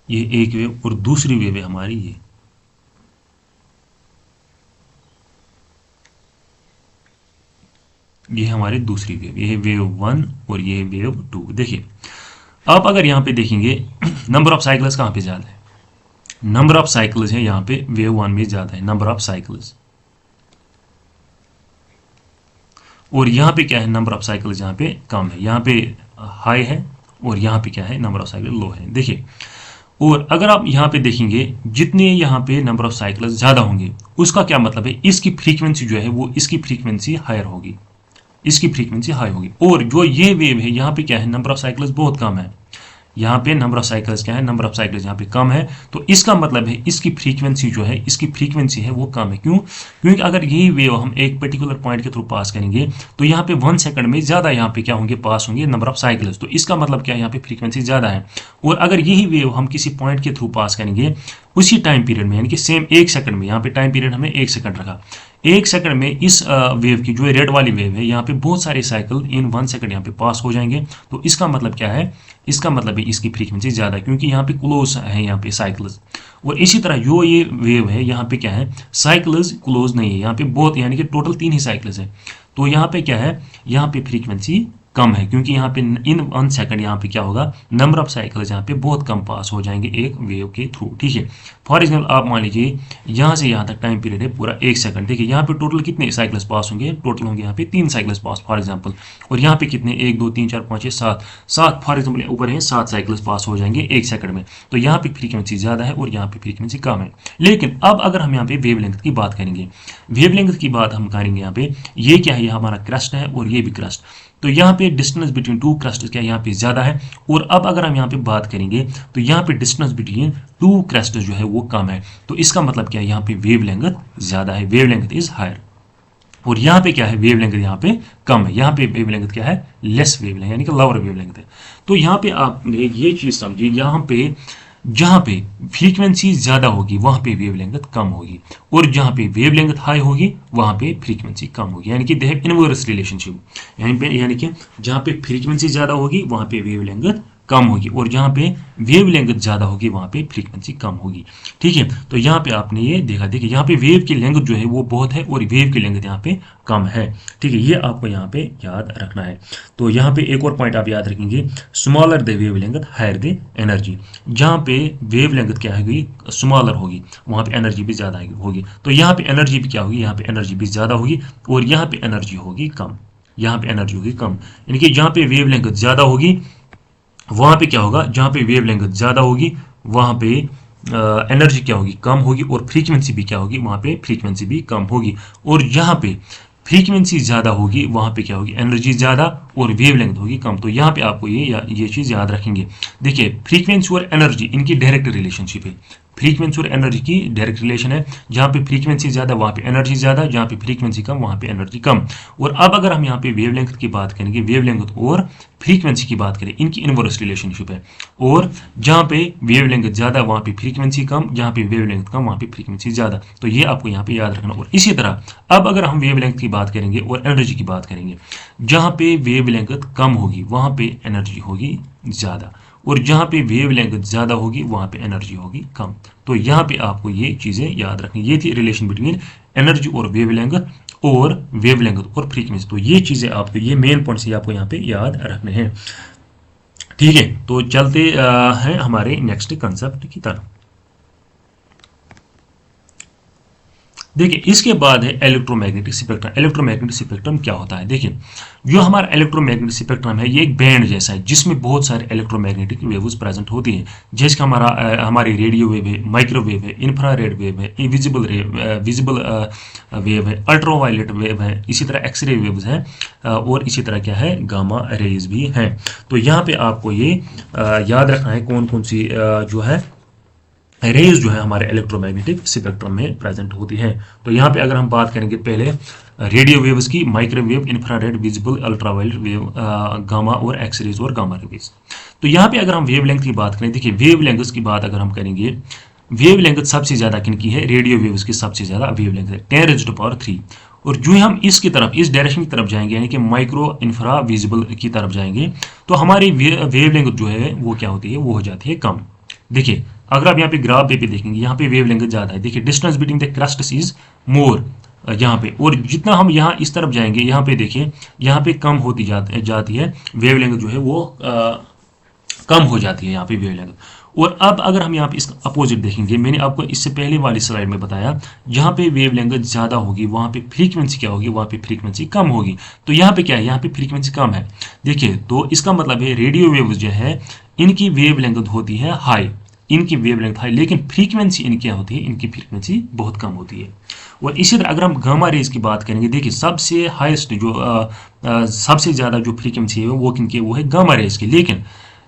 ये एक वेव, और दूसरी वेव है हमारी ये हमारी दूसरी वेव, ये है वेव 1 और ये है वेव 2। देखिए आप अगर यहाँ पे देखेंगे नंबर ऑफ साइकिल्स कहाँ पे ज़्यादा है, नंबर ऑफ साइकिल्स है यहाँ पे वेव 1 में ज़्यादा है, नंबर ऑफ साइकिल्स, और यहाँ पे क्या है, नंबर ऑफ साइकिल्स यहाँ पे कम है, यहाँ पे हाई है, और यहाँ पे क्या है, नंबर ऑफ साइकिल लो है। देखिए और अगर आप यहाँ पे देखेंगे जितने यहाँ पे नंबर ऑफ साइकिल्स ज़्यादा होंगे, उसका क्या मतलब है, इसकी फ्रीक्वेंसी जो है वो इसकी फ्रीक्वेंसी हायर होगी, इसकी फ्रीक्वेंसी हाई होगी। और जो ये वेव है यहाँ पे क्या है, नंबर ऑफ साइकिल्स बहुत कम है, यहाँ पे नंबर ऑफ साइकिल्स क्या है, नंबर ऑफ साइकिल्स यहाँ पे कम है। तो इसका मतलब है इसकी फ्रीक्वेंसी जो है, इसकी फ्रीक्वेंसी है वो कम है। क्यों, क्योंकि अगर यही वेव हम एक पर्टिकुलर पॉइंट के थ्रू पास करेंगे तो यहाँ पे 1 सेकंड में ज़्यादा यहाँ पे क्या होंगे, पास होंगे नंबर ऑफ साइकिल्स। तो इसका मतलब क्या है, यहाँ पे फ्रीक्वेंसी ज़्यादा है। और अगर यही वेव हम किसी पॉइंट के थ्रू पास करेंगे उसी टाइम पीरियड में, यानी कि सेम 1 सेकंड में, यहाँ पे टाइम पीरियड हमने 1 सेकंड रखा, 1 सेकंड में इस वेव की जो रेड वाली वेव है यहाँ पे बहुत सारे साइकिल इन 1 सेकंड यहाँ पे पास हो जाएंगे। तो इसका मतलब क्या है, इसका मतलब है इसकी फ्रीक्वेंसी ज़्यादा है, क्योंकि यहाँ पे क्लोज है यहाँ पे साइकिल्स। और इसी तरह जो ये वेव है यहाँ पे क्या है, साइकिल्स क्लोज नहीं है, यहाँ पे बहुत, यानी कि टोटल 3 ही साइकिल्स है। तो यहाँ पे क्या है, यहाँ पे फ्रीक्वेंसी कम है, क्योंकि यहाँ पे इन 1 सेकंड यहाँ पे क्या होगा, नंबर ऑफ साइकिल्स यहाँ पे बहुत कम पास हो जाएंगे एक वेव के थ्रू, ठीक है। फॉर एग्जाम्पल आप मान लीजिए यहाँ से यहाँ तक टाइम पीरियड है पूरा 1 सेकंड। देखिए यहाँ पे टोटल कितने साइकिल्स पास होंगे, टोटल होंगे यहाँ पे 3 साइकिल्स पास फॉर एग्जाम्पल। और यहाँ पे कितने, 1 2 3 4 5 6 7 7 फॉर एग्जाम्पल ऊपर है 7 साइकिल्स पास हो जाएंगे 1 सेकंड में। तो यहाँ पे फ्रीक्वेंसी ज़्यादा है और यहाँ पे फ्रीक्वेंसी कम है। लेकिन अब अगर हम यहाँ पे वेवलेंथ की बात करेंगे, वेवलेंथ की बात हम करेंगे यहाँ पे, ये क्या है, ये हमारा क्रस्ट है और ये भी क्रस्ट। तो यहाँ पे डिस्टेंस बिटवीन टू क्रस्ट क्या यहाँ पे ज़्यादा है। और अब अगर हम यहाँ पे बात करेंगे तो यहाँ पे डिस्टेंस बिटवीन टू क्रस्ट जो है वो कम है। तो इसका मतलब क्या है, यहाँ पे वेवलेंथ ज़्यादा है, वेवलेंथ इज हायर। और यहाँ पे क्या है, वेवलेंथ यहाँ पे कम है, यहाँ पे वेवलेंथ क्या है, लेस वेवलेंथ, यानी कि लोअर वेवलेंथ है। तो यहाँ पे आप ये चीज़ समझिए, यहाँ पे जहाँ पे फ्रीक्वेंसी ज़्यादा होगी वहाँ पे वेवलेंथ कम होगी, और जहाँ पे वेवलेंथ हाई होगी वहाँ पे फ्रीक्वेंसी कम होगी, यानी कि दे हैव इनवर्स रिलेशनशिप। यानी कि जहाँ पे फ्रीक्वेंसी ज़्यादा होगी वहाँ पे वेवलेंथ कम होगी, और जहाँ पे वेव लेंथ ज़्यादा होगी वहाँ पे फ्रीक्वेंसी कम होगी। ठीक है, तो यहाँ पे आपने ये देखा, देखिए यहाँ पे वेव की लेंथ जो है वो बहुत है और वेव की लेंथ यहाँ पे कम है। ठीक है, ये आपको यहाँ पे याद रखना है। तो यहाँ पे एक और पॉइंट आप याद रखेंगे, smaller the wave length higher the energy. जहाँ पे वेव लेंथ क्या होगी, स्मॉलर होगी, वहाँ पे एनर्जी भी ज़्यादा होगी। तो यहाँ पे एनर्जी भी क्या होगी, यहाँ पे एनर्जी भी ज़्यादा होगी और यहाँ पे एनर्जी होगी कम, यहाँ पे एनर्जी होगी कम। यानी कि जहाँ पे वेव लेंथ ज़्यादा होगी वहाँ पे क्या होगा, जहाँ पे वेव लेंथ ज़्यादा होगी वहाँ पे एनर्जी क्या होगी, कम होगी, और फ्रीक्वेंसी भी क्या होगी, वहाँ पे फ्रीक्वेंसी भी कम होगी। और जहाँ पे फ्रीक्वेंसी ज़्यादा होगी वहाँ पे क्या होगी, एनर्जी ज़्यादा और वेव लेंथ होगी कम। तो यहाँ पे आपको ये चीज़ याद रखेंगे। देखिए फ्रीक्वेंसी और एनर्जी इनकी डायरेक्ट रिलेशनशिप है, फ्रीक्वेंसी और एनर्जी की डायरेक्ट रिलेशन है। जहाँ पे फ्रीक्वेंसी ज़्यादा वहाँ पे एनर्जी ज़्यादा, जहाँ पे फ्रीक्वेंसी कम वहाँ पे एनर्जी कम। और अब अगर हम यहाँ पे वेवलेंथ की बात करेंगे, वेवलेंथ और फ्रीक्वेंसी की बात करें, इनकी इनवर्स रिलेशनशिप है। और जहाँ पे वेवलेंथ ज़्यादा वहाँ पे फ्रीक्वेंसी कम, जहाँ पे वेवलेंथ कम वहाँ पे फ्रीक्वेंसी ज़्यादा। तो ये आपको यहाँ पे याद रखना। और इसी तरह अब अगर हम वेवलेंथ की बात करेंगे और एनर्जी की बात करेंगे, जहाँ पे वेवलेंथ कम होगी वहाँ पे एनर्जी होगी ज़्यादा, और जहाँ पे वेवलेंथ ज़्यादा होगी वहाँ पे एनर्जी होगी कम। तो यहाँ पे आपको ये चीज़ें याद रखनी। ये थी रिलेशन बिटवीन एनर्जी और वेवलेंथ और फ्रीक्वेंसी। तो ये चीज़ें आपको, ये मेन पॉइंट्स ही आपको यहाँ पे याद रखने हैं। ठीक है, तो चलते हैं हमारे नेक्स्ट कंसेप्ट की तरफ। देखिए इसके बाद है इलेक्ट्रोमैग्नेटिक स्पेक्ट्रम। इलेक्ट्रोमैग्नेटिक स्पेक्ट्रम क्या होता है, देखिए जो हमारा इलेक्ट्रोमैग्नेटिक स्पेक्ट्रम है ये एक बैंड जैसा है जिसमें बहुत सारे इलेक्ट्रोमैग्नेटिक वेव्स प्रेजेंट होती हैं। जैसे कि हमारी रेडियो वेव है, माइक्रोवेव है, इंफ्रारेड वेव है, विजिबल वेव है, अल्ट्रावायलेट वेव है, इसी तरह एक्सरे वेव्स हैं, और इसी तरह क्या है, गामा रेज भी हैं। तो यहाँ पे आपको ये याद रखना है कौन कौन सी जो है रेज जो है हमारे इलेक्ट्रोमैग्नेटिक स्पेक्ट्रम में प्रेजेंट होती है। तो यहाँ पे अगर हम बात करेंगे पहले रेडियो वेव्स की, microwave, infrared, visible, ultraviolet wave, gamma और एक्सरेज और गामा रेज। तो यहाँ पे अगर हम वेवलेंथ की बात करें, देखिए वेवलेंथ की बात अगर हम करेंगे, वेवलेंथ सबसे ज्यादा किनकी है, रेडियो वेव्स की सबसे ज्यादा वेवलेंथ है 10⁻³ और जो हम इसकी तरफ, इस डायरेक्शन की तरफ जाएंगे यानी कि माइक्रो इंफ्रा विजिबल की तरफ जाएंगे तो हमारी वेवलेंथ जो है वो क्या होती है, वो हो जाती है कम। देखिए अगर आप यहाँ पे ग्राफ पे देखेंगे, यहाँ पे वेवलेंथ ज़्यादा है। देखिए distance between the crusts is more यहाँ पे, और जितना हम यहाँ इस तरफ जाएंगे यहाँ पे देखिए यहाँ पे कम होती जाती है वेवलेंथ जो है वो कम हो जाती है यहाँ पे वेवलेंथ। और अब अगर हम यहाँ पे इसका अपोजिट देखेंगे, मैंने आपको इससे पहले वाली स्लाइड में बताया जहाँ पे वेवलेंथ ज़्यादा होगी वहाँ पे फ्रीक्वेंसी क्या होगी, वहाँ पे फ्रीक्वेंसी कम होगी। तो यहाँ पे क्या है, यहाँ पे फ्रीक्वेंसी कम है। देखिए तो इसका मतलब है रेडियो वेव जो है इनकी वेवलेंथ होती है हाई, इनकी वेवलेंथ हाई, लेकिन फ्रीक्वेंसी इनकी क्या होती है, इनकी फ्रीक्वेंसी बहुत कम होती है। और इसी तरह अगर हम गामा रेज की बात करेंगे, देखिए सबसे हाईएस्ट जो सबसे ज़्यादा जो फ्रीक्वेंसी है वो किनकी, वो है गामा रेज की, लेकिन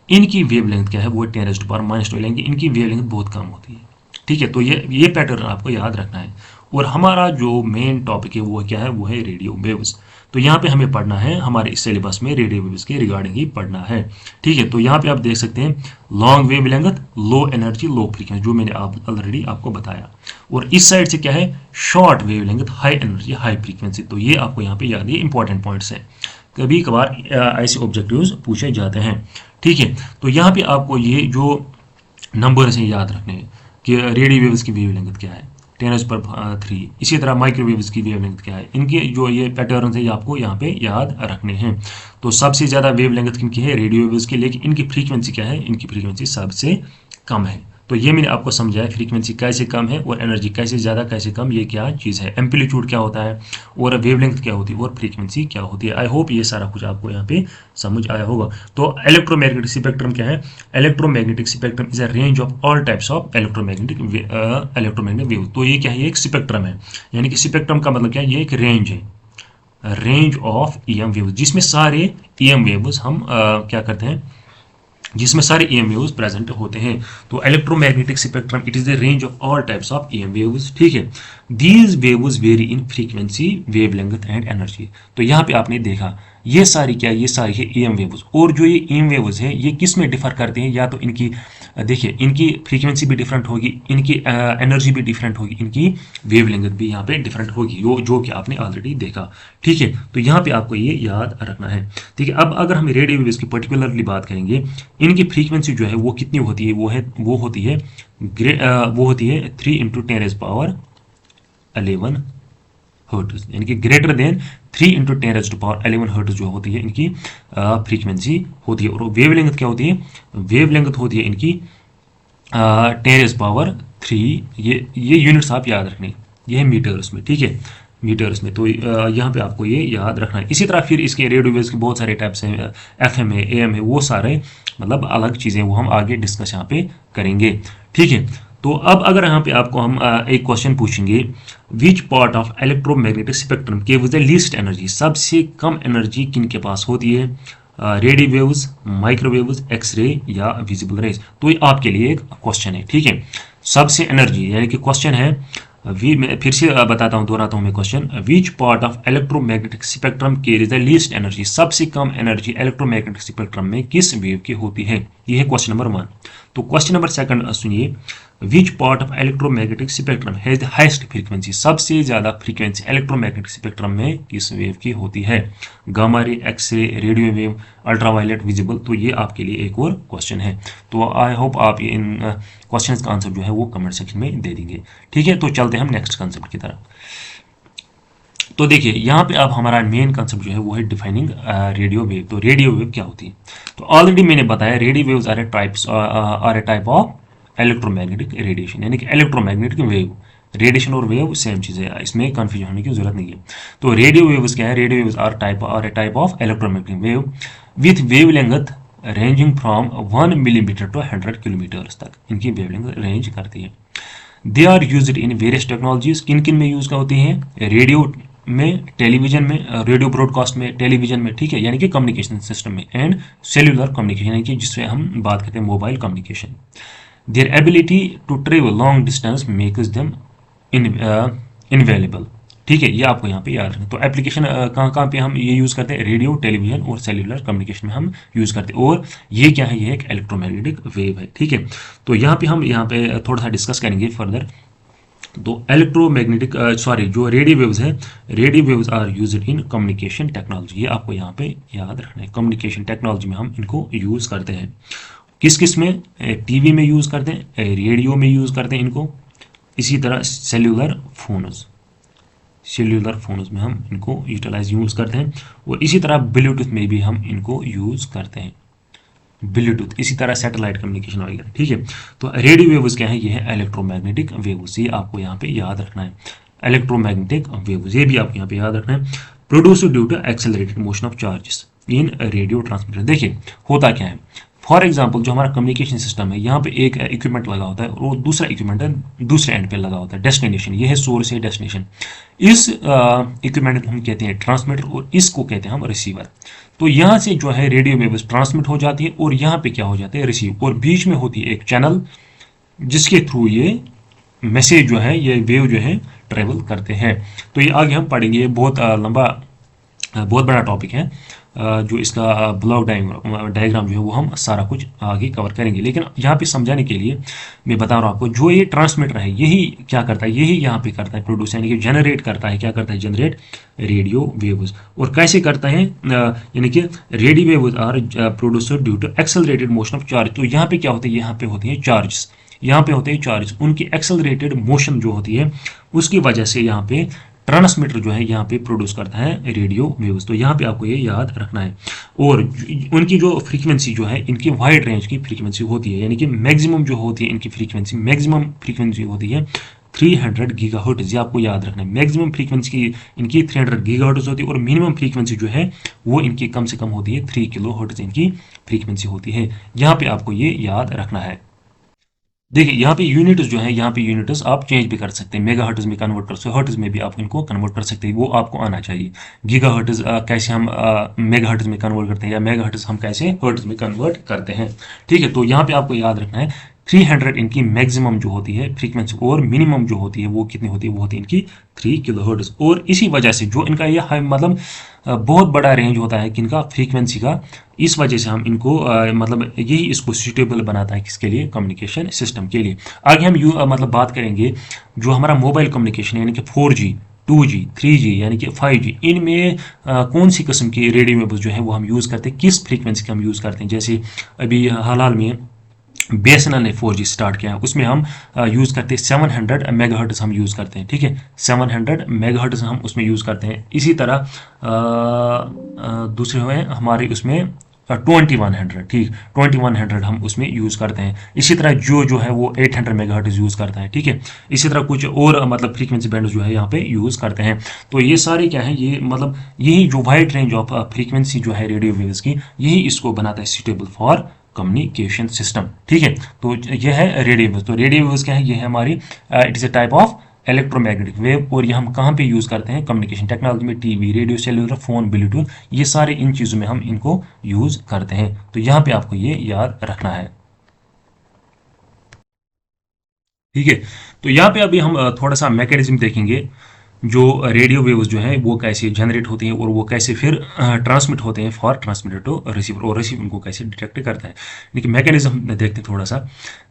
इनकी वेवलेंथ क्या है, वो 10⁻⁻², इनकी वेवलेंथ बहुत कम होती है। ठीक है, तो ये पैटर्न आपको याद रखना है। और हमारा जो मेन टॉपिक है वो क्या है, वो है रेडियो वेव्स। तो यहाँ पे हमें पढ़ना है, हमारे इस सिलेबस में रेडियो वेव्स के रिगार्डिंग ही पढ़ना है। ठीक है, तो यहाँ पे आप देख सकते हैं long wavelength, low energy, low frequency, जो मैंने ऑलरेडी आपको बताया। और इस साइड से क्या है, short wavelength, high energy, high frequency. तो ये आपको यहाँ पे याद, ये इंपॉर्टेंट पॉइंट्स हैं, कभी कभार ऐसे ऑब्जेक्टिव्स पूछे जाते हैं। ठीक है, तो यहाँ पे आपको ये जो नंबर्स हैं याद रखने हैं कि रेडियो वेव्स की वेवलेंथ क्या है, 10⁻³ इसी तरह माइक्रोवेव्स की वेवलेंथ क्या है, इनके जो ये पैटर्न है ये आपको यहाँ पे याद रखने हैं। तो सबसे ज़्यादा वेवलेंथ किनकी है, रेडियो वेव्स की, लेकिन इनकी फ्रीक्वेंसी क्या है, इनकी फ्रीक्वेंसी सबसे कम है। तो ये मैंने आपको समझाया फ्रीक्वेंसी कैसे कम है और एनर्जी कैसे ज़्यादा कैसे कम, ये क्या चीज़ है, एम्पलीट्यूड क्या होता है और वेवलेंथ क्या होती है और फ्रीक्वेंसी क्या होती है। आई होप ये सारा कुछ आपको यहाँ पे समझ आया होगा। तो इलेक्ट्रोमैग्नेटिक स्पेक्ट्रम क्या है, electromagnetic spectrum is a range of all types of electromagnetic wave. तो ये क्या है, एक स्पेक्ट्रम है, यानी कि स्पेक्ट्रम का मतलब क्या है, ये एक रेंज है, रेंज ऑफ EM वेव्स, जिसमें सारे EM वेव्स हम क्या करते हैं, जिसमें सारे EM वेव्स प्रेजेंट होते हैं। तो electromagnetic spectrum it is the range of all types of EM waves. ठीक है, these waves very in frequency, wavelength and energy. तो यहाँ पे आपने देखा ये सारी क्या, ये सारी है EM वेव्स, और जो ये EM वेव्स है ये किस में डिफर करते हैं, या तो इनकी देखिए इनकी फ्रीक्वेंसी भी डिफरेंट होगी, इनकी एनर्जी भी डिफरेंट होगी, इनकी वेवलेंथ भी यहाँ पे डिफरेंट होगी, जो कि आपने ऑलरेडी देखा। ठीक है, तो यहाँ पे आपको ये याद रखना है। ठीक है, अब अगर हम रेडियो वेव्स की पर्टिकुलरली बात करेंगे, इनकी फ्रीक्वेंसी जो है वो कितनी होती है, वो होती है 3 × 10⁻11 हर्ट्ज, यानी कि ग्रेटर देन 3 × 10⁻11 हर्ट्ज जो होती है इनकी फ्रीक्वेंसी होती है। और वेव लेंथ क्या होती है, वेव लेंथ होती है इनकी 10⁻3। ये यूनिट्स आप याद रखने, ये है मीटर्स में, ठीक है, मीटर्स में। तो यहाँ पे आपको ये याद रखना है। इसी तरह फिर इसके रेडियो वेव्स के बहुत सारे टाइप्स हैं, FM है, AM है, वो सारे मतलब अलग चीज़ें, वो हम आगे डिस्कस यहाँ पे करेंगे, ठीक है। तो अब अगर यहाँ पे आपको हम एक क्वेश्चन पूछेंगे, which part of electromagnetic spectrum gives the least energy, सबसे कम एनर्जी किन के पास होती है, रेडियो वेव्स, माइक्रोवेव्स, एक्सरे या विजिबल रेज। तो ये आपके लिए एक क्वेश्चन है, ठीक है। सबसे एनर्जी यानी कि क्वेश्चन है, मैं फिर से बताता हूँ, दोहराता हूँ मैं question, which part of electromagnetic spectrum carries the least energy, सबसे कम एनर्जी इलेक्ट्रोमैग्नेटिक स्पेक्ट्रम में किस वेव की होती है। ये है क्वेश्चन नंबर 1। तो क्वेश्चन नंबर 2 सुनिए, which part of electromagnetic spectrum has the highest frequency, सबसे ज्यादा फ्रीक्वेंसी इलेक्ट्रोमैग्नेटिक स्पेक्ट्रम में किस वेव की होती है, gamma ray, X ray, radio wave, ultraviolet, visible. तो ये आपके लिए एक और क्वेश्चन है। तो आई होप आप इन क्वेश्चंस का आंसर जो है वो कमेंट सेक्शन में दे देंगे, ठीक है। तो चलते हैं हम नेक्स्ट कंसेप्ट की तरफ। तो देखिए यहाँ पे अब हमारा मेन कंसेप्ट जो है वो है डिफाइनिंग रेडियो वेव। तो रेडियो वेव क्या होती है, तो ऑलरेडी मैंने बताया, radio waves are a type of electromagnetic radiation, यानी कि इलेक्ट्रोमैग्नेटिक वेव। रेडिएशन और वेव सेम चीज़ है, इसमें कंफ्यूजन होने की जरूरत नहीं है। तो रेडियो वेव्स क्या है, radio waves are a type of electromagnetic wave with wave length ranging from 1 millimetre to 100 kilometres तक इनकी वेव लेंथ रेंज करती है। They are used in various technologies, किन किन में यूज़ होती हैं, रेडियो में, टेलीविजन में, रेडियो ब्रॉडकास्ट में, टेलीविजन में, ठीक है, यानी कि कम्युनिकेशन सिस्टम में, एंड सेल्यूलर कम्युनिकेशन, यानी कि जिससे हम बात करते हैं mobile communication. Their ability to travel long distance makes them invaluable, ठीक है, ये आपको यहाँ पे याद रखना। तो एप्लीकेशन कहाँ कहाँ पे हम ये यूज़ करते हैं, रेडियो, टेलीविजन और सेल्यूलर कम्युनिकेशन में हम यूज़ करते हैं। और ये क्या है, ये एक इलेक्ट्रोमैग्नेटिक वेव है, ठीक है। तो यहाँ पे थोड़ा सा डिस्कस करेंगे फर्दर। तो इलेक्ट्रोमैग्नेटिक जो रेडियो वेव्स है, radio waves are used in communication technology, ये आपको यहाँ पे याद रखना है। कम्युनिकेशन टेक्नोलॉजी में हम इनको यूज़ करते हैं, किस किस में, टीवी में यूज़ करते हैं, रेडियो में यूज़ करते हैं इनको, इसी तरह सेल्यूलर फोन्स में हम इनको यूज़ करते हैं, और इसी तरह ब्लूटूथ में भी हम इनको यूज़ करते हैं, ब्लूटूथ, इसी तरह सैटेलाइट कम्युनिकेशन वगैरह, ठीक है। तो रेडियो वेव्स क्या है, ये है इलेक्ट्रोमैग्नेटिक वेव्स, ये आपको यहाँ पे याद रखना है। इलेक्ट्रोमैग्नेटिक वेव्स ये भी आपको यहाँ पे याद रखना है। Produce due to accelerated motion of charges in radio transmitter. देखिए होता क्या है, फॉर एग्जाम्पल जो हमारा कम्युनिकेशन सिस्टम है, यहाँ पे एक इक्विपमेंट लगा होता है और दूसरा इक्विपमेंट है दूसरे एंड पे लगा होता है, डेस्टिनेशन, ये है सोर्स है डेस्टिनेशन। इस इक्विपमेंट को हम कहते हैं ट्रांसमीटर और इसको कहते हैं हम रिसीवर। तो यहाँ से जो है रेडियो वेव्स ट्रांसमिट हो जाती है और यहाँ पे क्या हो जाते हैं, रिसीव, और बीच में होती है एक चैनल जिसके थ्रू ये मैसेज जो है, ये वेव जो है ट्रेवल करते हैं। तो ये आगे हम पढ़ेंगे, बहुत लंबा बहुत बड़ा टॉपिक है, जो इसका ब्लॉक डायग्राम जो है वो हम सारा कुछ आगे कवर करेंगे। लेकिन यहाँ पे समझाने के लिए मैं बता रहा हूँ आपको, जो ये ट्रांसमीटर है यही क्या करता है, यही यहाँ पे करता है प्रोड्यूस, यानी कि जनरेट करता है, क्या करता है, जनरेट रेडियो वेव्स। और कैसे करता है, यानी कि radio waves are producer due to accelerated motion of charge. तो यहाँ पे क्या होता है, यहाँ पे होती है चार्जेस, यहाँ पे होते हैं चार्ज, उनकी एक्सेलरेटेड मोशन जो होती है उसकी वजह से यहाँ पे ट्रांसमीटर जो है यहाँ पे प्रोड्यूस करता है रेडियो वेव्स। तो यहाँ पे आपको ये याद रखना है। और उनकी जो फ्रीक्वेंसी जो है, इनकी वाइड रेंज की फ्रीक्वेंसी होती है, यानी कि मैक्सिमम जो होती है इनकी फ्रीक्वेंसी, मैक्सिमम फ्रीक्वेंसी होती है 300 गीगाहर्ट्ज, ये आपको याद रखना है। मैक्सिमम फ्रीक्वेंसी की इनकी 300 गीगाहर्ट्ज होती है और मिनिमम फ्रीक्वेंसी जो है वो इनकी कम से कम होती है 3 किलोहर्ट्ज इनकी फ्रीक्वेंसी होती है। यहाँ पे आपको ये याद रखना है। देखिए यहाँ पे यूनिट्स जो है, यहाँ पे यूनिट्स आप चेंज भी कर सकते हैं, मेगा हर्ट्ज में कन्वर्ट कर सकते हैं, हर्ट्ज में भी आप इनको कन्वर्ट कर सकते हैं, वो आपको आना चाहिए। गीगा हर्ट्ज कैसे हम मेगा हर्ट्ज में कन्वर्ट करते हैं, या मेगा हर्ट्ज हम कैसे हर्ट्ज में कन्वर्ट करते हैं, ठीक है। तो यहाँ पे आपको याद रखना है 300 इनकी मैक्सिमम जो होती है फ्रीक्वेंसी, और मिनिमम जो होती है वो कितनी होती है, वो होती है इनकी 3 किलोहर्ट्ज। और इसी वजह से जो इनका ये मतलब बहुत बड़ा रेंज होता है किनका, फ्रीक्वेंसी का, इस वजह से हम इनको मतलब यही इसको सूटेबल बनाता है किसके लिए, कम्युनिकेशन सिस्टम के लिए। आगे हम मतलब बात करेंगे जो हमारा मोबाइल कम्युनिकेशन यानी कि 4G 2G 3G यानी कि 5G, इनमें कौन सी किस्म की रेडियो वेव्स जो है वो हम यूज़ करते हैं, किस फ्रीक्वेंसी का हम यूज़ करते हैं। जैसे अभी हाल हाल में BSNL ने 4G स्टार्ट किया है, उसमें हम यूज़ करते हैं 700 मेगाहर्ट्ज़ हम यूज़ करते हैं, ठीक है, 700 मेगाहर्ट्ज़ हम उसमें यूज़ करते हैं। इसी तरह दूसरे हुए हमारे उसमें 2100, ठीक, 2100 हम उसमें यूज़ करते हैं। इसी तरह जो है वो 800 मेगाहर्ट्ज़ यूज़ करता है, ठीक है। इसी तरह कुछ और मतलब फ्रीक्वेंसी बैंड जो है यहाँ पे यूज़ करते हैं। तो ये सारे क्या है, ये मतलब यही जो वाइड रेंज ऑफ फ्रीक्वेंसी जो है रेडियो वेव्स की, यही इसको बनाता है सूटेबल फॉर कम्युनिकेशन सिस्टम, ठीक है। तो यह है रेडियो वेव्स। तो रेडियो वेव्स क्या है, ये है हमारी it is a type of electromagnetic wave, और ये हम कहाँ पे यूज़ करते हैं, कम्युनिकेशन टेक्नोलॉजी में, TV, radio, cellular phone, Bluetooth, ये सारे इन चीज़ों में हम इनको यूज़ करते हैं। तो यहाँ पे आपको ये याद रखना है, ठीक है। तो यहाँ पे अभी हम थोड़ा सा मैकेनिज्म देखेंगे, जो रेडियो वेव्स जो हैं वो कैसे जनरेट होते हैं और वो कैसे फिर ट्रांसमिट होते हैं फॉर ट्रांसमीटर टू रिसीवर, और रिसीवर उनको कैसे डिटेक्ट करता है। लेकिन मैकेनिज्म देखते हैं थोड़ा सा।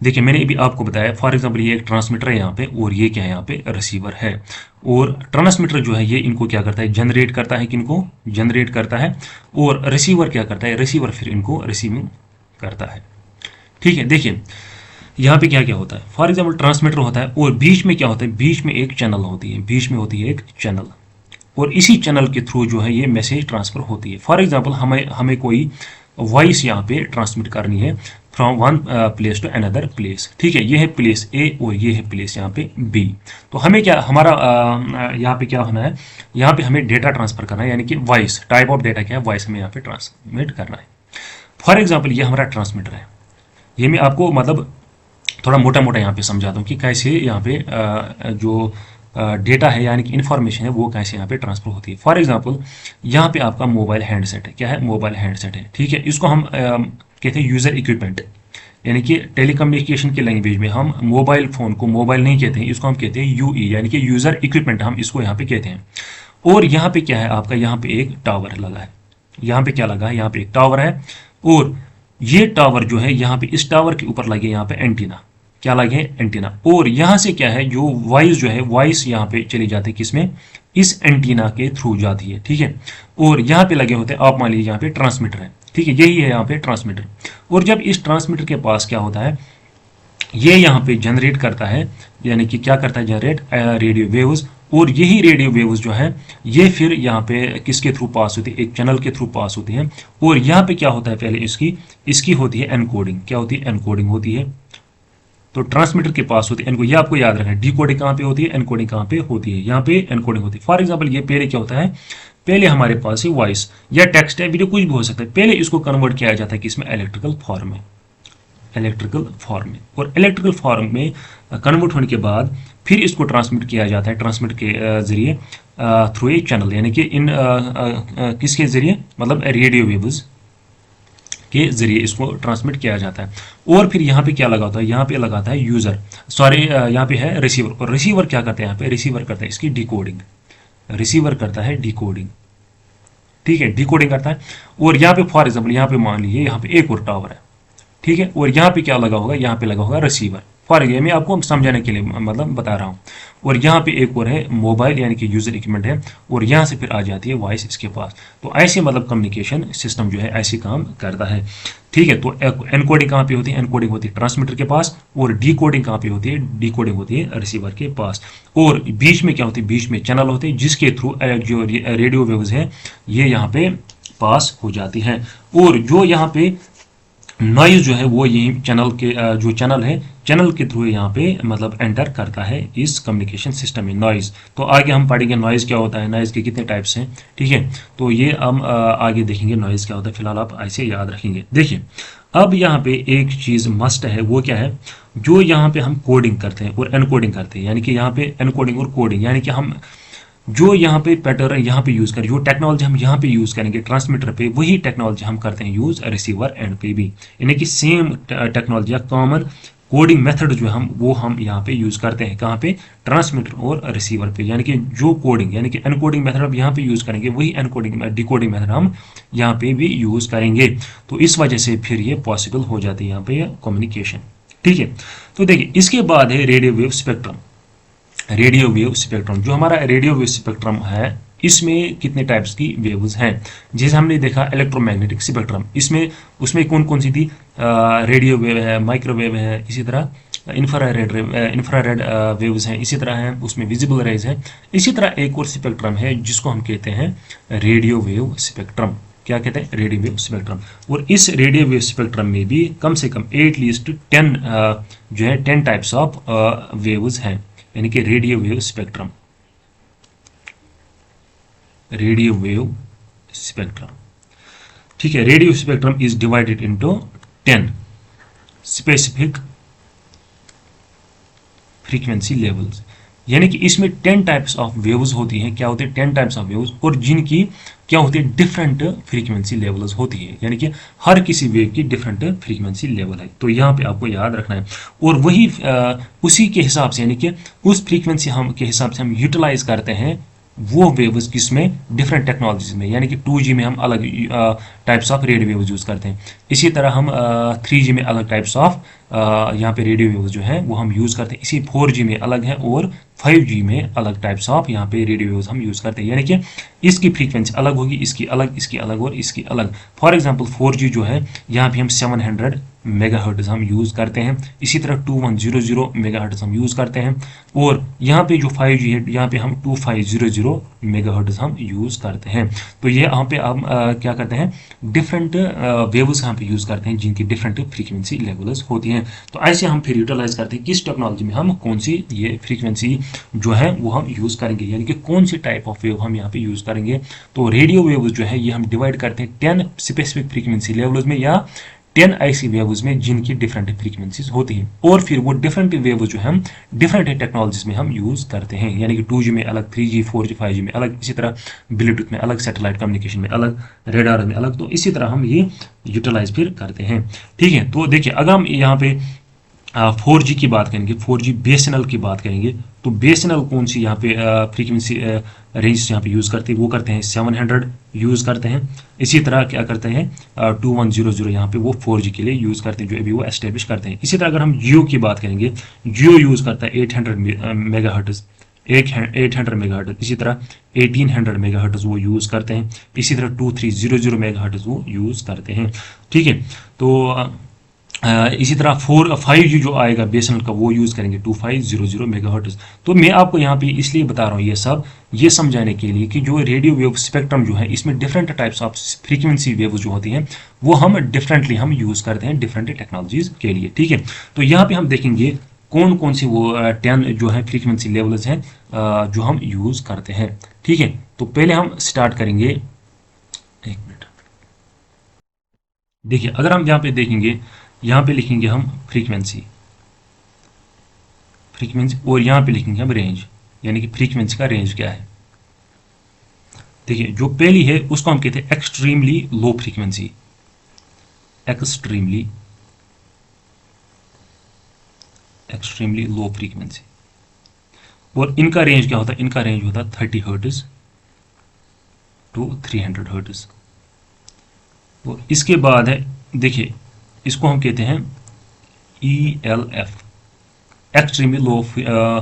देखिए मैंने अभी आपको बताया, फॉर एग्जांपल ये एक ट्रांसमीटर है यहाँ पे, और ये क्या है यहाँ पे रिसीवर है। और ट्रांसमीटर जो है ये इनको क्या करता है, जनरेट करता है, किनको जनरेट करता है, और रिसीवर क्या करता है, रिसीवर फिर इनको रिसीविंग करता है, ठीक है। देखिए यहाँ पे क्या क्या होता है, फॉर एग्जाम्पल ट्रांसमीटर होता है, और बीच में क्या होता है, बीच में एक चैनल होती है, बीच में होती है एक चैनल, और इसी चैनल के थ्रू जो है ये मैसेज ट्रांसफर होती है। फॉर एग्जाम्पल हमें कोई वॉइस यहाँ पे ट्रांसमिट करनी है from one place to another place, ठीक है। ये है प्लेस ए और ये है प्लेस यहाँ पे बी। तो हमें क्या, हमारा यहाँ पे क्या होना है, यहाँ पे हमें डेटा ट्रांसफर करना है, यानी कि वॉइस, टाइप ऑफ डेटा क्या है, वॉइस हमें यहाँ पे ट्रांसमिट करना है। फॉर एग्जाम्पल ये हमारा ट्रांसमीटर है, ये मैं आपको मतलब थोड़ा मोटा मोटा यहाँ पे समझा दूँ कि कैसे यहाँ पे जो डेटा है यानी कि इन्फॉर्मेशन है वो कैसे यहाँ पे ट्रांसफर होती है। फॉर एग्जांपल यहाँ पे आपका मोबाइल हैंडसेट है, क्या है, मोबाइल हैंडसेट है, ठीक है। इसको हम कहते हैं यूज़र इक्विपमेंट, यानी कि टेलीकम्युनिकेशन की लैंग्वेज में हम मोबाइल फ़ोन को मोबाइल नहीं कहते हैं, इसको हम कहते हैं यूई, यानी कि यूज़र इक्विपमेंट हम इसको यहाँ पे कहते हैं। और यहाँ पे क्या है आपका, यहाँ पे एक टावर लगा है, यहाँ पे क्या लगा है, यहाँ पे एक टावर है, और ये टावर जो है यहाँ पे इस टावर के ऊपर लगे यहाँ पे एंटीना, क्या लगे, एंटीना। और यहाँ से क्या है, जो वॉइस जो है, वॉइस यहाँ पे चली जाती है किसमें, इस एंटीना के थ्रू जाती है, ठीक है। और यहाँ पे लगे होते हैं, आप मान लीजिए यहाँ पे ट्रांसमीटर है, ठीक है, यही है यहाँ पे ट्रांसमीटर। और जब इस ट्रांसमीटर के पास क्या होता है, ये यहाँ पे जनरेट करता है, यानी कि क्या करता है, जनरेट रेडियो वेव्स। और यही रेडियो वेव्स जो है ये फिर यहाँ पे किसके थ्रू पास होती है, एक चैनल के थ्रू पास होती है। और यहाँ पे क्या होता है, पहले इसकी होती है एनकोडिंग, क्या होती है, एनकोडिंग होती है। तो ट्रांसमीटर के पास होती है एनकोडिंग, ये आपको याद रखना है, डिकोडिंग कहाँ पे होती है, एनकोडिंग कहाँ पे होती है, यहाँ पे एनकोडिंग होती है। फॉर एग्जाम्पल ये पहले क्या होता है, पहले हमारे पास ही वॉइस या टेक्स्ट है, वीडियो, कुछ भी हो सकता है, पहले इसको कन्वर्ट किया जाता है किसमें, इलेक्ट्रिकल फॉर्म में, इलेक्ट्रिकल फॉर्म में। और इलेक्ट्रिकल फॉर्म में कन्वर्ट होने के बाद फिर इसको ट्रांसमिट किया जाता है, ट्रांसमिट के जरिए थ्रू ए चैनल, यानी कि इन किसके जरिए, मतलब रेडियो वेव्स के जरिए इसको ट्रांसमिट किया जाता है। और फिर यहाँ पे क्या लगा होता है, यहाँ पे लगाता है यूज़र, सॉरी यहाँ पे है रिसीवर, और रिसीवर क्या करता है, यहाँ पे रिसीवर करता है इसकी डिकोडिंग, रिसीवर करता है डिकोडिंग, ठीक है, डिकोडिंग करता है। और यहाँ पे फॉर एग्जाम्पल यहाँ पे मान लीजिए यहाँ पे एक और टावर है, ठीक है, और यहाँ पे क्या लगा होगा, यहाँ पे लगा होगा रिसीवर, फॉर ये मैं आपको समझाने के लिए मतलब बता रहा हूँ। और यहाँ पे एक और है मोबाइल, यानी कि यूज़र इक्विपमेंट है, और यहाँ से फिर आ जाती है वॉइस इसके पास। तो ऐसे मतलब कम्युनिकेशन सिस्टम जो है ऐसे काम करता है, ठीक है। तो एनकोडिंग कहाँ पे होती है, एनकोडिंग होती है ट्रांसमीटर के पास, और डिकोडिंग कहाँ पे होती है, डिकोडिंग होती है रिसीवर के पास। और बीच में क्या होती है, बीच में चैनल होते हैं जिसके थ्रू जो रेडियो वेव्स है ये यहाँ पे पास हो जाती हैं। और जो यहाँ पे नॉइज जो है वो यही चैनल के जो चैनल है, चैनल के थ्रू यहाँ पे मतलब एंटर करता है इस कम्युनिकेशन सिस्टम में नॉइज। तो आगे हम पढ़ेंगे नॉइज क्या होता है, नॉइज के कितने टाइप्स हैं, ठीक है। तो ये हम आगे देखेंगे नॉइज क्या होता है, फिलहाल आप ऐसे याद रखेंगे। देखिए अब यहाँ पे एक चीज़ मस्ट है, वो क्या है, जो यहाँ पे हम कोडिंग करते हैं और एनकोडिंग करते हैं, यानी कि यहाँ पे एनकोडिंग और कोडिंग, यानी कि हम जो यहाँ पे पैटर्न यहाँ पे यूज़ करें, जो टेक्नोलॉजी हम यहाँ पे यूज़ करेंगे ट्रांसमीटर पे, वही टेक्नोलॉजी हम करते हैं यूज़ रिसीवर एंड पे भी, यानी कि सेम टेक्नोलॉजी या कॉमन कोडिंग मेथड जो हम यहाँ पे यूज़ करते हैं, कहाँ पे, ट्रांसमीटर और रिसीवर पे। यानी कि जो कोडिंग यानी कि एनकोडिंग मेथड हम यहाँ पे यूज़ करेंगे, वही एनकोडिंग डिकोडिंग मेथड हम यहाँ पे भी यूज़ करेंगे। तो इस वजह से फिर ये पॉसिबल हो जाती है यहाँ पे कम्युनिकेशन, ठीक है। तो देखिए इसके बाद है radio wave spectrum. Radio wave spectrum, जो हमारा रेडियो वेव स्पेक्ट्रम है इसमें कितने टाइप्स की वेव्स हैं। जैसे हमने देखा इलेक्ट्रोमैग्नेटिक स्पेक्ट्रम, इसमें उसमें कौन कौन सी थी, रेडियो वेव है, माइक्रोवेव है, इसी तरह इंफ्रारेड वेव्स हैं, इसी तरह हैं उसमें विजिबल रेज है। इसी तरह एक और स्पेक्ट्रम है जिसको हम कहते हैं रेडियो वेव स्पेक्ट्रम। क्या कहते हैं, रेडियो वेव स्पेक्ट्रम। और इस रेडियो वेव स्पेक्ट्रम में भी कम से कम एटलीस्ट 10 जो है 10 टाइप्स ऑफ वेव्स हैं, यानी कि radio wave spectrum, radio wave spectrum. ठीक है, radio spectrum is divided into 10 specific frequency levels, यानी कि इसमें 10 टाइप्स ऑफ वेव्स होती हैं। क्या होते हैं, 10 टाइप्स ऑफ वेव्स, और जिनकी क्या होती है, डिफरेंट फ्रीक्वेंसी लेवल्स होती है, यानी कि हर किसी वेव की डिफरेंट फ्रीक्वेंसी लेवल है। तो यहाँ पे आपको याद रखना है, और वही उसी के हिसाब से, यानी कि उस फ्रीक्वेंसी हम के हिसाब से हम यूटिलाइज करते हैं वो वेव्स किसमें, डिफरेंट टेक्नोलॉजीज में, यानी कि 2G में हम अलग types of radio waves use करते हैं। इसी तरह हम 3G में अलग टाइप्स ऑफ यहाँ पे रेडियो वेव्स जो है वो हम यूज़ करते हैं। इसी 4G में अलग है, और 5G में अलग टाइप्स ऑफ यहाँ पे रेडियो वेव्स हम यूज़ करते हैं, यानी कि इसकी फ्रीक्वेंसी अलग होगी, इसकी अलग, इसकी अलग और इसकी अलग। फॉर एग्जांपल 4G जो है यहाँ पे हम 700 मेगाहर्ट्ज़ हम यूज़ करते हैं, इसी तरह 2100 मेगाहर्ट्ज़ हम यूज़ करते हैं, और यहाँ पे जो 5G है यहाँ पे हम 2500 मेगाहर्ट्ज़ हम यूज़ करते हैं। तो ये यहाँ पे हम क्या करते हैं, डिफरेंट वेव्स यहाँ पे यूज़ करते हैं जिनकी डिफरेंट फ्रीक्वेंसी लेवल्स होती हैं। तो ऐसे हम फिर यूटिलाइज करते हैं किस टेक्नोलॉजी में हम कौन सी ये फ्रीक्वेंसी जो है वो हम यूज़ करेंगे, यानी कि कौन सी टाइप ऑफ वेव हम यहाँ पे यूज़ करेंगे। तो रेडियो वेव्स जो है ये हम डिवाइड करते हैं 10 स्पेसिफिक फ्रीक्वेंसी लेवल्स में, या 10 ऐसी वेव्स में जिनकी डिफरेंट फ्रीक्वेंसीज होती हैं, और फिर वो डिफरेंट वेव्स जो हम डिफरेंट टेक्नोलॉजीज में हम यूज़ करते हैं, यानी कि 2G में अलग, 3G 4G 5G में अलग, इसी तरह ब्लूटूथ में अलग, सैटेलाइट कम्युनिकेशन में अलग, रेडार में अलग। तो इसी तरह हम ये यूटिलाइज फिर करते हैं। ठीक है, तो देखिए अगर हम यहाँ पे 4G की बात करेंगे, 4G BSNL की बात करेंगे, तो BSNL कौन सी यहाँ पे फ्रीक्वेंसी रेंज यहाँ पे यूज़ करते हैं, वो करते हैं 700 यूज़ करते हैं। इसी तरह क्या करते हैं 2100 यहाँ पे वो 4G के लिए यूज़ करते हैं, जो अभी वो एस्टेब्लिश करते हैं। इसी तरह अगर हम जियो की बात करेंगे, जियो यूज़ करता है 800 मेगाहर्ट्ज़, 800 मेगाहर्ट्ज़, इसी तरह 1800 मेगाहर्ट्ज़ वो यूज़ करते हैं, इसी तरह 2300 मेगाहर्ट्ज़ वो यूज़ करते हैं। ठीक है, तो इसी तरह 5G जो आएगा BSNL का वो यूज़ करेंगे 2500 मेगाहर्ट्ज़। तो मैं आपको यहाँ पे इसलिए बता रहा हूँ ये सब, ये समझाने के लिए कि जो रेडियो वेव स्पेक्ट्रम जो है इसमें different types of frequency wave जो होती हैं वो हम डिफरेंटली हम यूज़ करते हैं डिफरेंट टेक्नोलॉजीज़ के लिए। ठीक है, तो यहाँ पे हम देखेंगे कौन कौन सी वो 10 जो है फ्रीक्वेंसी लेवल्स हैं जो हम यूज़ करते हैं। ठीक है, तो पहले हम स्टार्ट करेंगे, एक मिनट देखिए, अगर हम यहाँ पे देखेंगे, यहाँ पे लिखेंगे हम फ्रीक्वेंसी, और यहाँ पे लिखेंगे हम रेंज, यानी कि फ्रीक्वेंसी का रेंज क्या है। देखिए, जो पहली है उसको हम कहते हैं extremely low frequency, extremely low frequency, और इनका रेंज क्या होता है, इनका रेंज होता है 30 हर्ट्ज टू 300 हर्ट्ज। और इसके बाद है, देखिए इसको हम कहते हैं ELF, एक्सट्रीमली लो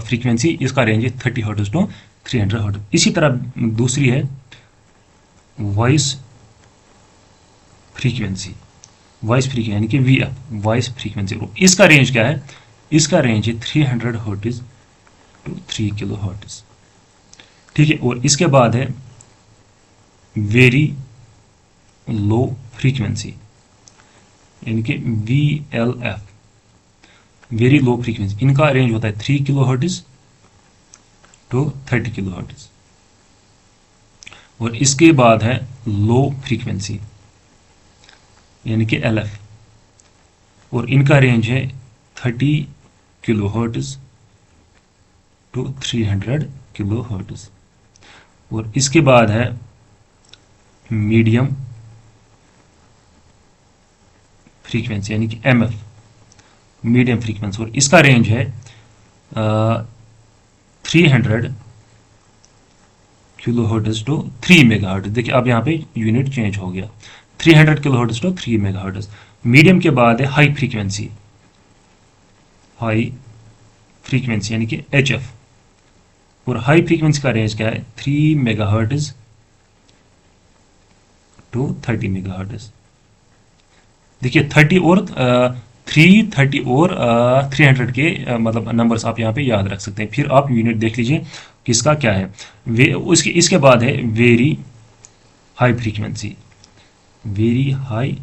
फ्रीक्वेंसी, इसका रेंज है 30 हर्ट्ज टू 300 हर्ट्ज। इसी तरह दूसरी है वॉइस फ्रीक्वेंसी, यानी कि VF, वॉइस फ्रीक्वेंसी, इसका रेंज क्या है, इसका रेंज है 300 हर्ट्ज टू 3 किलो हर्ट्ज। ठीक है, और इसके बाद है वेरी लो फ्रीक्वेंसी, यानी कि VLF, वेरी लो फ्रीक्वेंसी, इनका रेंज होता है 3 kilohertz to 30 kilohertz. और इसके बाद है लो फ्रीक्वेंसी, यानी कि LF, और इनका रेंज है 30 kilohertz to 300 kilohertz. और इसके बाद है मीडियम फ्रीक्वेंसी, यानी कि MF, मीडियम फ्रीक्वेंसी, और इसका रेंज है 300 kilohertz to 3 megahertz. देखिए अब यहाँ पे यूनिट चेंज हो गया, 300 kilohertz to 3 megahertz. Medium के बाद है हाई फ्रीक्वेंसी, यानी कि HF, और हाई फ्रीक्वेंसी का रेंज क्या है 3 मेगाहर्ट्ज टू 30 मेगाहर्ट्ज। देखिए 30 और 330 और 300 के मतलब नंबर्स आप यहाँ पे याद रख सकते हैं। फिर आप यूनिट देख लीजिए किसका क्या है। इसके बाद है very high frequency, very high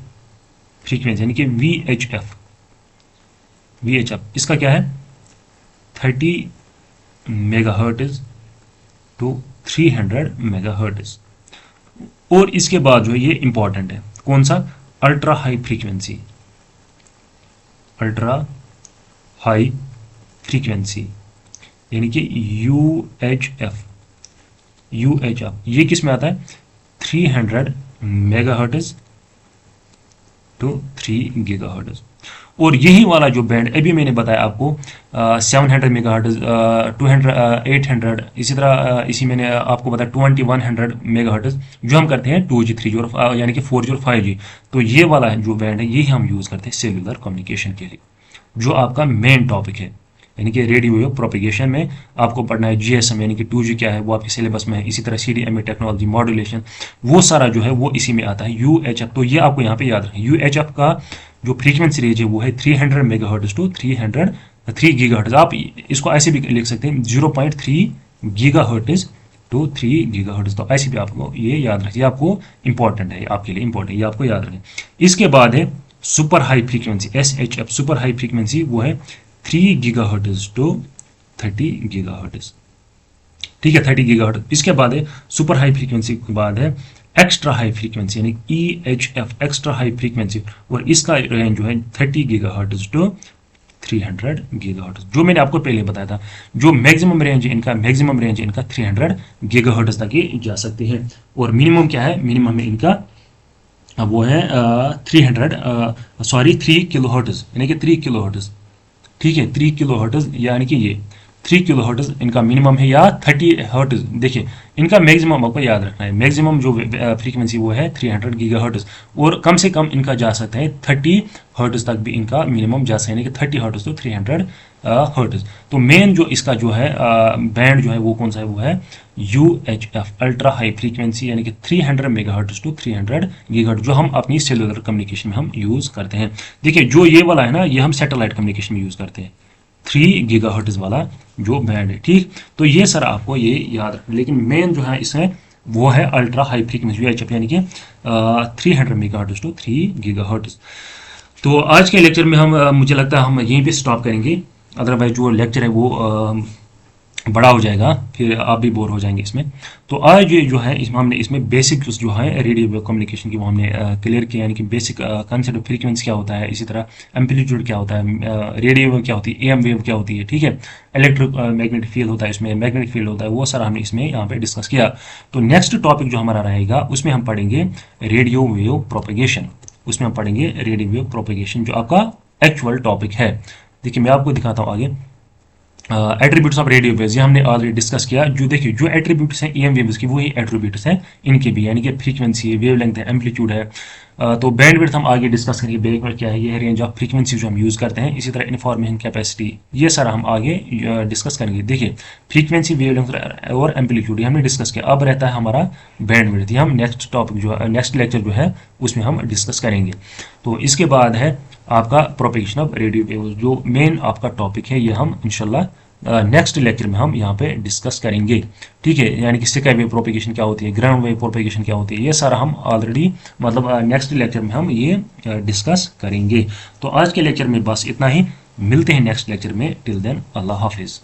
frequency यानी कि VHF। इसका क्या है 30 मेगाहर्ट्ज टू 300 मेगाहर्ट्ज। और इसके बाद जो है ये इंपॉर्टेंट है, कौन सा, ultra high frequency, ultra high frequency यानी कि UHF ये किस में आता है 300 मेगाहर्ट्ज टू 3 गीगाहर्ट्ज। और यही वाला जो बैंड अभी मैंने बताया आपको 700 मेगाहर्ट्ज 200 800 इसी तरह इसी मैंने आपको बताया 2100 मेगाहर्ट्ज जो हम करते हैं 2G 3G और यानी कि 4G और 5G। तो ये वाला है जो बैंड है यही हम यूज़ करते हैं सेलुलर कम्युनिकेशन के लिए, जो आपका मेन टॉपिक है। यानी कि रेडियो वेव प्रोपेगेशन में आपको पढ़ना है GSM यानी कि 2G क्या है वो आपके सिलेबस में है। इसी तरह CDMA टेक्नोलॉजी मॉड्यूलेशन वो सारा जो है वो इसी में आता है। UHF तो ये आपको यहाँ पे याद रखें, UHF का जो फ्रीक्वेंसी रेंज है वो है 300 मेगाहर्ट्ज टू 3 गीगाहर्ट्ज। आप इसको ऐसे भी लिख सकते हैं 0.3 गीगाहर्ट्ज टू 3 गीगाहर्ट्ज। तो ऐसे भी आपको ये याद रखिए, आपको इंपॉर्टेंट है, आपके लिए इंपॉर्टेंट, ये आपको याद रखें। इसके बाद है super high frequency SHF। Super high frequency वो है 3 गीगाहर्ट्ज टू 30 गीगाहर्ट्ज, ठीक है 30 गीगाहर्ट्ज। इसके बाद है सुपर हाई फ्रीक्वेंसी के बाद है एक्स्ट्रा हाई फ्रीक्वेंसी यानी EHF एक्स्ट्रा हाई फ्रीक्वेंसी, और इसका रेंज जो है 30 गीगाहर्ट्ज टू 300 गीगाहर्ट्ज। जो मैंने आपको पहले बताया था जो मैक्सिमम रेंज इनका 300 गीगाहर्ट्ज तक ही जा सकते हैं। और मिनिमम क्या है, मिनिमम में इनका वो है 3 किलोहर्ट्ज यानी कि 3 किलोहर्ट्ज, ठीक है 3 किलोहर्ट्ज यानी कि ये 3 किलोहर्ट्ज इनका मिनिमम है, या 30 हर्ट्ज। देखिए इनका मैक्सिमम आपको याद रखना है, मैक्सिमम जो फ्रीक्वेंसी वो है 300 गीगाहर्ट्ज, और कम से कम इनका जा सकता है 30 हर्ट्ज तक भी इनका मिनिमम जा सकता है, यानी कि 30 हर्ट्ज तो 300 हर्ट्ज। तो मेन जो इसका जो है बैंड जो है वो कौन सा है, वो है UHF अल्ट्रा हाई फ्रीक्वेंसी यानी कि 300 मेगाहर्ट्ज टू 300 गीगाहर्ट्ज, जो हम अपनी सेलुलर कम्युनिकेशन में हम यूज़ करते हैं। देखिए जो ये वाला है ना ये हम सैटेलाइट कम्युनिकेशन में यूज़ करते हैं 3 गीगाहर्ट्ज वाला जो बैंड है, ठीक। तो ये सर आपको ये याद रखना, लेकिन मेन जो है इसमें वो है अल्ट्रा हाई फ्रीक्वेंसी UHF यानी कि 300 मेगाहर्ट्ज टू 3 गीगाहर्ट्ज। तो आज के लेक्चर में हम मुझे लगता है हम यहीं पे स्टॉप करेंगे, अदरवाइज जो लेक्चर है वो बड़ा हो जाएगा, फिर आप भी बोर हो जाएंगे इसमें। तो आज ये जो है इसमें हमने इसमें बेसिक जो है रेडियो वेव कम्युनिकेशन की वो हमने क्लियर किया, यानी कि बेसिक कंसेप्ट ऑफ फ्रीक्वेंसी क्या होता है, इसी तरह एम्पलीट्यूड क्या होता है, रेडियो वेव क्या होती है, AM वेव क्या होती है, ठीक है, इलेक्ट्रिक मैग्नेटिक फील्ड होता है इसमें, मैग्नेटिक फील्ड होता है, वो सारा हमने इसमें यहाँ पे डिस्कस किया। तो नेक्स्ट टॉपिक जो हमारा रहेगा उसमें हम पढ़ेंगे रेडियो वेव प्रोपेगेशन, उसमें हम पढ़ेंगे रेडियो वेव प्रोपेगेशन जो आपका एक्चुअल टॉपिक है। देखिए मैं आपको दिखाता हूँ आगे एट्रीब्यूट्स ऑफ रेडियो वेव्स, ये हमने ऑलरेडी डिस्कस किया। जो देखिए जो एट्रीब्यूट्स हैं EM वेव्स की वही एट्रीब्यूट्स हैं इनके भी, यानी कि फ्रीक्वेंसी है, वेवलेंथ है, एम्पलीट्यूड है। तो बैंडविड्थ हम आगे डिस्कस करेंगे, बैंडविड्थ क्या है, ये है रेंज ऑफ फ्रीक्वेंसी जो हम यूज़ करते हैं। इसी तरह इन्फॉर्मेशन कैपेसिटी ये सारा हम आगे डिस्कस करेंगे। देखिए फ्रीक्वेंसी, वेवलेंथ और एम्पलीट्यूड ये हमने डिस्कस किया। अब रहता है हमारा बैंडविड्थ, ये हम नेक्स्ट टॉपिक जो है नेक्स्ट लेक्चर जो है उसमें हम डिस्कस करेंगे। तो इसके बाद है आपका प्रोपेगेशन ऑफ रेडियो वेव्स, जो मेन आपका टॉपिक है, ये हम इंशाल्लाह नेक्स्ट लेक्चर में हम यहाँ पे डिस्कस करेंगे, ठीक है। यानी कि स्काई वेव प्रोपेगेशन क्या होती है, ग्राउंड वेव प्रोपेगेशन क्या होती है, ये सारा हम ऑलरेडी मतलब नेक्स्ट लेक्चर में हम ये डिस्कस करेंगे। तो आज के लेक्चर में बस इतना ही, मिलते हैं नेक्स्ट लेक्चर में। टिल देन अल्लाह हाफिज़।